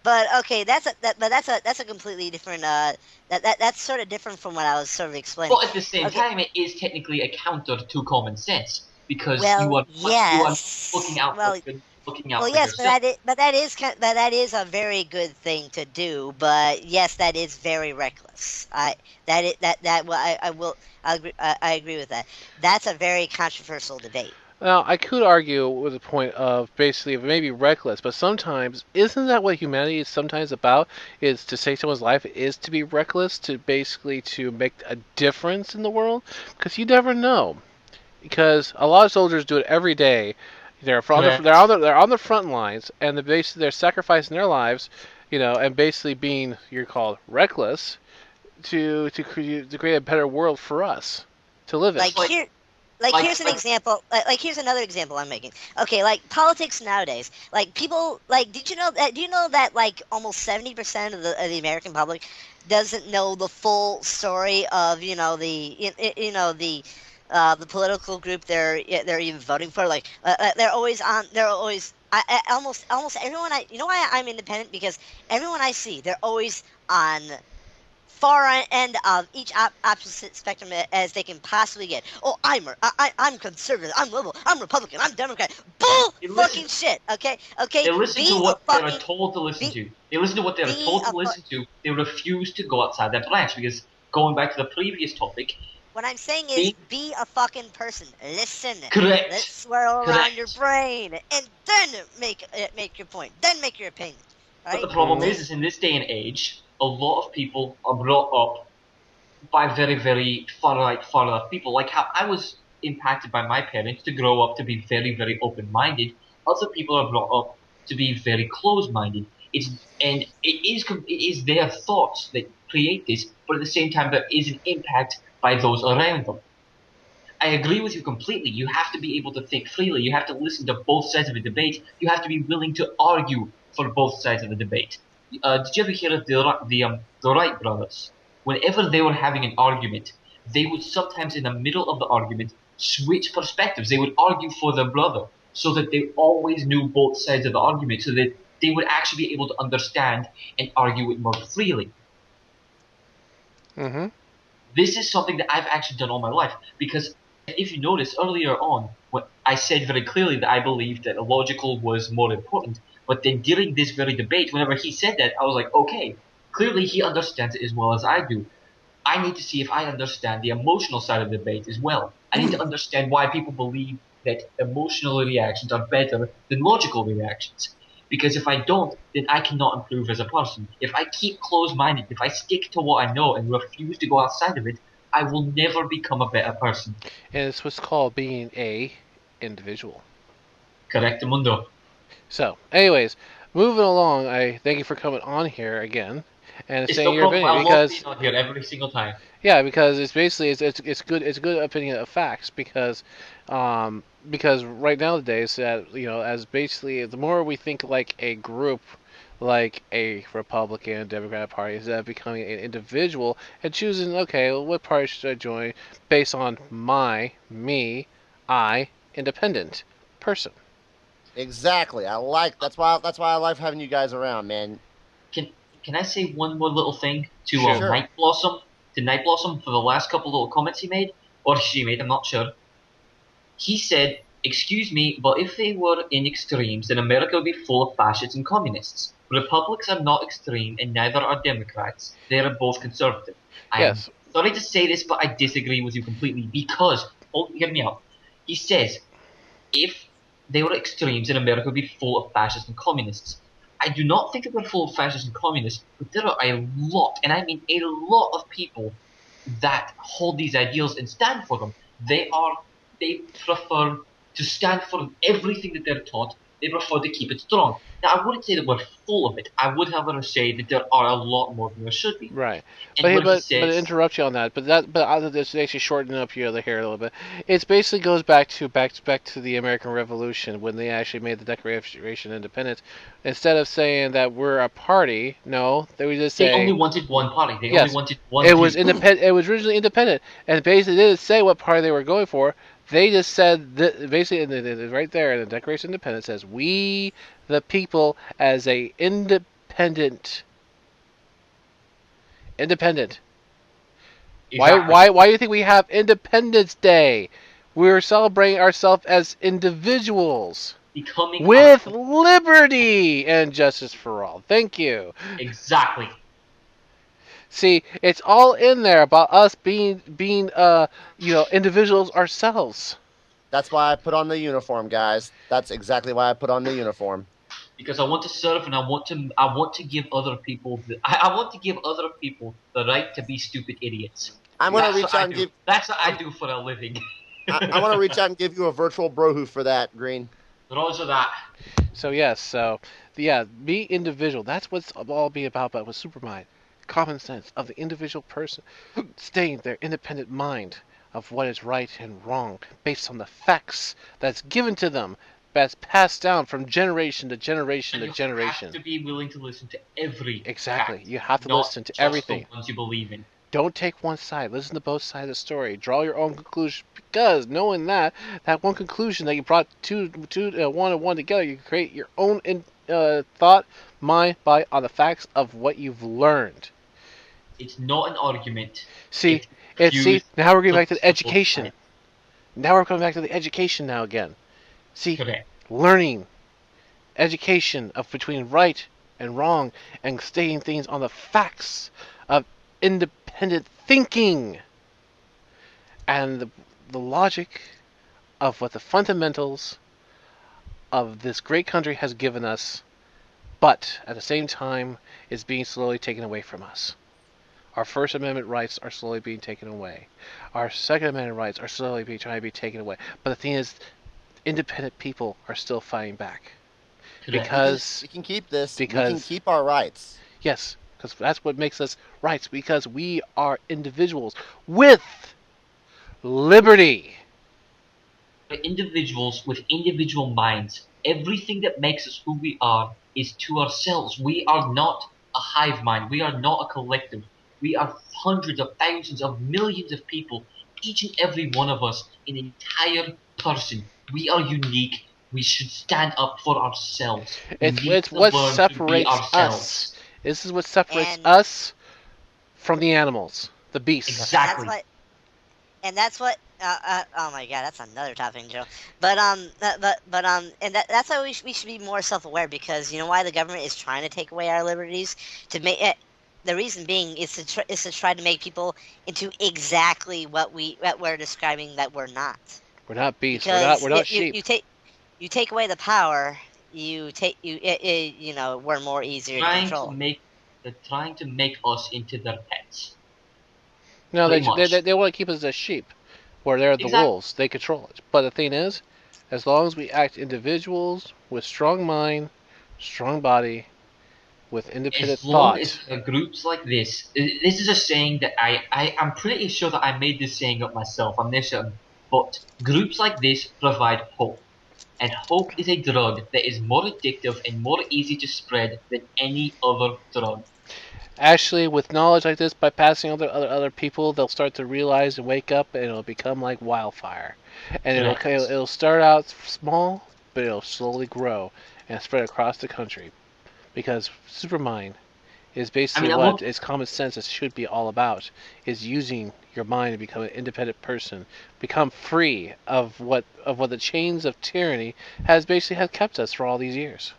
C: But okay, that's a completely different. That's sort of different from what I was sort of explaining.
D: But at the same time, it is technically a counter to common sense, because
C: Well,
D: you are
C: yes.
D: looking out
C: Well,
D: for looking out
C: Well,
D: for
C: yes,
D: yourself.
C: but that is a very good thing to do. But yes, that is very reckless. I agree with that. That's a very controversial debate.
A: Now, I could argue with the point of basically it may be reckless, but sometimes isn't that what humanity is sometimes about? Is to save someone's life is to be reckless, to basically to make a difference in the world, because you never know. Because a lot of soldiers do it every day. They're on the front lines, and they're sacrificing their lives, and basically you're called reckless. to create a better world for us to live in.
C: Here's an example. Here's another example I'm making. Okay, like politics nowadays. Like people, like did you know that? Do you know that like almost 70% of the American public doesn't know the full story of the political group they're even voting for. Like they're always on. They're always. Almost everyone. You know why I'm independent? Because everyone I see, they're always on far end of each opposite spectrum as they can possibly get. Oh, I'm conservative, I'm liberal, I'm Republican, I'm Democrat. Bull fucking shit. Okay.
D: They listen to what they're told to listen to. They listen to what they're told to listen to. They refuse to go outside that branch because going back to the previous topic.
C: What I'm saying is, be a fucking person. Listen.
D: Correct.
C: Let's swirl around your brain, and then make your point. Then make your opinion. Right?
D: But the problem is in this day and age, a lot of people are brought up by very, very far right, far left people. Like how I was impacted by my parents to grow up to be very, very open-minded. Other people are brought up to be very closed-minded. It is their thoughts that create this, but at the same time, there is an impact by those around them. I agree with you completely. You have to be able to think freely. You have to listen to both sides of a debate. You have to be willing to argue for both sides of the debate. Did you ever hear of the Wright brothers? Whenever they were having an argument, they would sometimes in the middle of the argument switch perspectives. They would argue for their brother so that they always knew both sides of the argument so that they would actually be able to understand and argue it more freely.
A: Mm-hmm.
D: This is something that I've actually done all my life because if you notice earlier on, when I said very clearly that I believed that logical was more important, but then during this very debate, whenever he said that, I was like, okay, clearly he understands it as well as I do. I need to see if I understand the emotional side of the debate as well. I need to understand why people believe that emotional reactions are better than logical reactions. Because if I don't, then I cannot improve as a person. If I keep closed-minded, if I stick to what I know and refuse to go outside of it, I will never become a better person.
A: And it's what's called being a individual.
D: Correctamundo.
A: So, anyways, moving along, I thank you for coming on here again and
D: It's
A: saying
D: no
A: your
D: problem.
A: opinion
D: I
A: because
D: love being on here every single time.
A: yeah, because it's basically it's good opinion of facts because right nowadays that as basically the more we think like a group like a Republican Democrat party instead of becoming an individual and choosing okay what party should I join based on I independent person.
B: Exactly. That's why I like having you guys around, man.
D: Can I say one more little thing to
B: Sure.
D: Night Blossom? To Night Blossom for the last couple little comments he made, or she made, I'm not sure. He said, "Excuse me, but if they were in extremes, then America would be full of fascists and communists. Republicans are not extreme, and neither are Democrats. They are both conservative."
A: Yes.
D: I'm sorry to say this, but I disagree with you completely because, hear me out. He says, if they were extremes, then America would be full of fascists and communists. I do not think that we're full of fascists and communists, but there are a lot, and I mean a lot of people that hold these ideals and stand for them. They prefer to stand for everything that they're taught. They prefer to keep it strong. Now, I wouldn't say that we're full of it. I would, however, say that there are a lot more than there should be.
A: Right,
D: And
A: but to interrupt you on that, but this actually shorten up your other hair a little bit. It basically goes back to the American Revolution when they actually made the Declaration of Independence. Instead of saying that we're a party, no, they would just say
D: they only wanted one party. They
A: yes,
D: only wanted one.
A: It was independent. It was originally independent, and basically didn't say what party they were going for. They just said that basically right there in the Declaration of Independence says we the people as a independent. Exactly. Why do you think we have Independence Day? We're celebrating ourselves as individuals with liberty and justice for all. Thank you.
D: Exactly.
A: See, it's all in there about us being individuals ourselves.
B: That's why I put on the uniform, guys. That's exactly why I put on the uniform.
D: Because I want to serve, and I want to give other people the right to be stupid idiots.
B: I'm gonna reach out and give.
D: That's what I do for a living.
B: I want to reach out and give you a virtual brohu for that, Green.
D: Roger that.
A: So yes, be individual. That's what's all be about with Supermind. common sense of the individual person, staying their independent mind of what is right and wrong based on the facts that's given to them, that's passed down from generation to generation
D: And
A: to
D: you
A: generation.
D: have to be willing to listen to every
A: Exactly.
D: fact,
A: You have to
D: not
A: listen to
D: just
A: everything.
D: the ones you believe in.
A: Don't take one side. Listen to both sides of the story. Draw your own conclusion. Because knowing that one conclusion that you brought one and one together, you create your own thought, mind, body on the facts of what you've learned.
D: It's not an argument.
A: See,
D: Use
A: now we're getting back to the
D: simple
A: education.
D: science.
A: Now we're coming back to the education now again. See,
D: Correct.
A: learning, education of between right and wrong, and stating things on the facts of independent thinking, and the logic of what the fundamentals of this great country has given us, but at the same time is being slowly taken away from us. Our First Amendment rights are slowly being taken away. Our Second Amendment rights are slowly trying to be taken away. But the thing is, independent people are still fighting back.
D: Correct.
A: Because
B: we can keep this. We
A: because-
B: can keep our rights.
A: yes, because that's what makes us rights. Because we are individuals with liberty.
D: We're individuals with individual minds. Everything that makes us who we are is to ourselves. We are not a hive mind. We are not a collective. We are hundreds of thousands of millions of people, each and every one of us, an entire person. We are unique. We should stand up for ourselves. We need
A: It's
D: to
A: what
D: learn to be
A: separates
D: ourselves.
A: us. This is what separates
C: And-
A: us from the animals, the beasts.
D: Exactly.
C: That's what. Oh my God, that's another topic, Joe. But and that's why we should be more self-aware, because you know why the government is trying to take away our liberties, to make it. The reason being is to try to make people into exactly what we're describing that we're not.
A: We're not beasts.
C: Because
A: We're not sheep.
C: you take away the power, we're more easier to control.
D: They're trying to make us into their pets.
A: No,
D: pretty much.
A: they want to keep us as sheep, where they're the
D: Exactly.
A: wolves. They control it. But the thing is, as long as we act individuals with strong mind, strong body, with independent
D: As long
A: thought.
D: as there are groups like this is a saying that I'm pretty sure that I made this saying up myself, I'm not certain, but groups like this provide hope. And hope is a drug that is more addictive and more easy to spread than any other drug.
A: Actually, with knowledge like this, by passing other people, they'll start to realize and wake up, and it'll become like wildfire. And it'll start out small, but it'll slowly grow and spread across the country. Because Supermind is basically what its common sense should be all about, is using your mind to become an independent person, become free of what the chains of tyranny has kept us for all these years.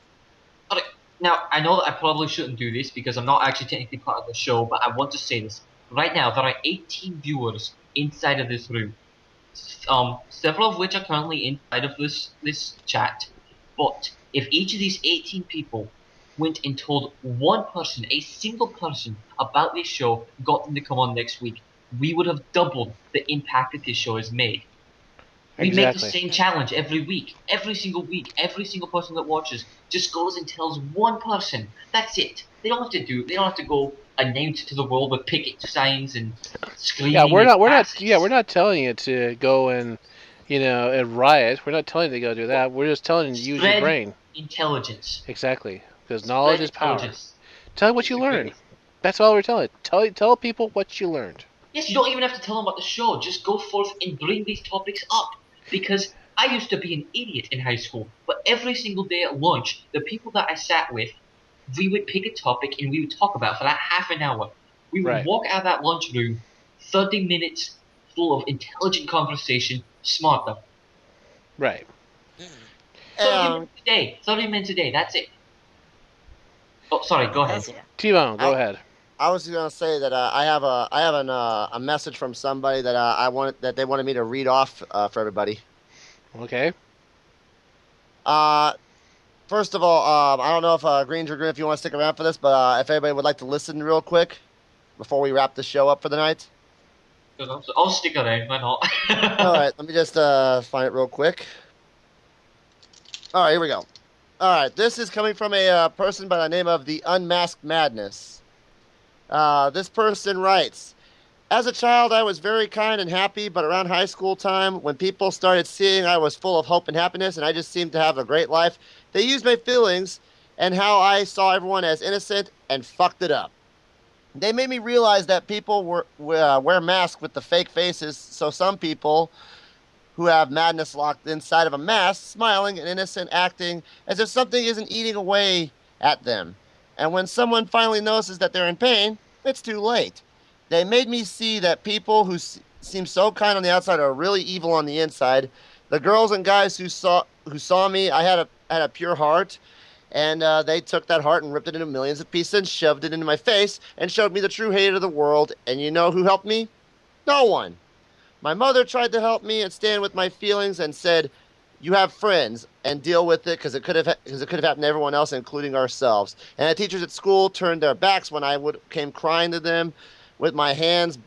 D: Okay, now I know that I probably shouldn't do this because I'm not actually technically part of the show, but I want to say this. Right now, there are 18 viewers inside of this room. Several of which are currently inside of this chat. But if each of these 18 people went and told one person, a single person, about this show, got them to come on next week, we would have doubled the impact that this show has made. We make the same challenge every week. Every single week, every single person that watches just goes and tells one person. That's it. They don't have to go announce to the world with picket signs and screaming.
A: Yeah, we're not telling you to go and and riot. We're not telling you to go do that. We're just telling you to use your brain.
D: Intelligence.
A: Exactly. Because knowledge is power.
D: Intelligence.
A: Tell what you learned. That's all we're telling. Tell people what you learned.
D: Yes, you don't even have to tell them about the show. Just go forth and bring these topics up. Because I used to be an idiot in high school, but every single day at lunch, the people that I sat with, we would pick a topic and we would talk about it for that half an hour. We would walk out of that lunchroom, 30 minutes full of intelligent conversation, smarter.
A: Right.
D: 30 minutes a day, that's it. Oh, sorry, go ahead.
A: Tbone, go ahead.
B: I was going to say that I have a message from somebody that they wanted me to read off for everybody.
A: Okay.
B: First of all, I don't know if Green Dragoon, if you want to stick around for this, but if anybody would like to listen real quick before we wrap the show up for the night.
D: I'll stick around, why not?
B: All right, let me just find it real quick. All right, here we go. All right, this is coming from a person by the name of the Unmasked Madness. This person writes, as a child, I was very kind and happy, but around high school time, when people started seeing I was full of hope and happiness and I just seemed to have a great life, they used my feelings and how I saw everyone as innocent and fucked it up. They made me realize that people wear masks with the fake faces, so some people who have madness locked inside of a mask, smiling and innocent, acting as if something isn't eating away at them. And when someone finally notices that they're in pain, it's too late. They made me see that people who seem so kind on the outside are really evil on the inside. The girls and guys who saw me, I had a pure heart, and they took that heart and ripped it into millions of pieces and shoved it into my face and showed me the true hate of the world. And you know who helped me? No one. My mother tried to help me and stand with my feelings and said, "You have friends and deal with it," because it could have happened to everyone else, including ourselves. And the teachers at school turned their backs when I came crying to them, with my hands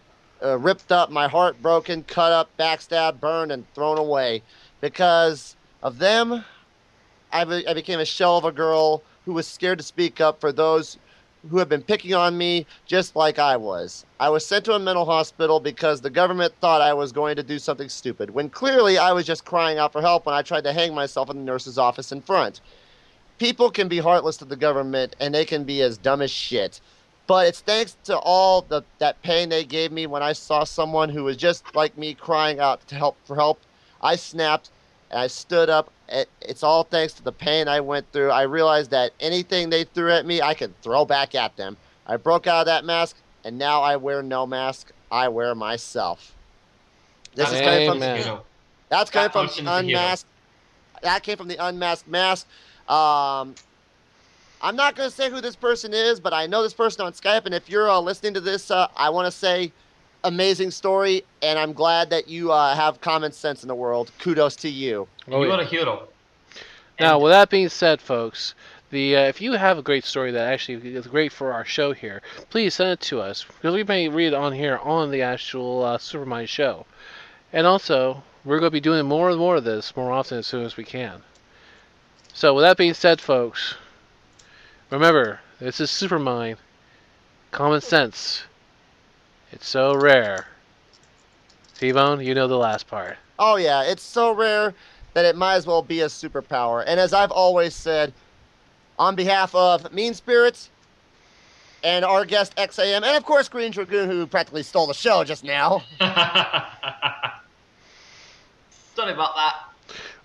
B: ripped up, my heart broken, cut up, backstabbed, burned, and thrown away. Because of them, I became a shell of a girl who was scared to speak up for those who have been picking on me just like I was. I was sent to a mental hospital because the government thought I was going to do something stupid, when clearly I was just crying out for help when I tried to hang myself in the nurse's office in front. People can be heartless to the government, and they can be as dumb as shit. But it's thanks to all that pain they gave me when I saw someone who was just like me crying out for help. I snapped, and I stood up. It's all thanks to the pain I went through. I realized that anything they threw at me, I could throw back at them. I broke out of that mask, and now I wear no mask. I wear myself. This is coming from
A: Amen.
B: that's coming
D: That
B: from
D: person
B: the
D: is the hero.
B: unmasked. That came from the unmasked mask. I'm not going to say who this person is, but I know this person on Skype, and if you're listening to this, I want to say amazing story, and I'm glad that you have common sense in the world. Kudos to you.
A: Oh,
D: You
A: yeah.
D: are a hero.
A: Now,
D: And
A: with that being said, folks, if you have a great story that actually is great for our show here, please send it to us, because we may read it on here on the actual Supermind show. And also, we're going to be doing more and more of this more often as soon as we can. So, with that being said, folks, remember, this is Supermind. Common sense. It's so rare. Tbone, you know the last part.
B: Oh, yeah, it's so rare that it might as well be a superpower. And as I've always said, on behalf of Meanspirit and our guest XAM, and of course Green Dragoon, who practically stole the show just now.
D: sorry about that.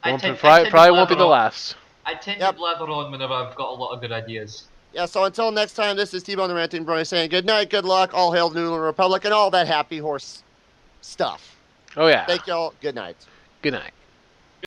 A: Probably won't be the last.
D: I tend
B: Yep.
D: to blather on whenever I've got a lot of good ideas.
B: Yeah, so until next time, this is Tbone the Ranting Brony saying good night, good luck, all hail the New England Republic, and all that happy horse stuff.
A: Oh, yeah.
B: Thank y'all. Good night.
A: Good night.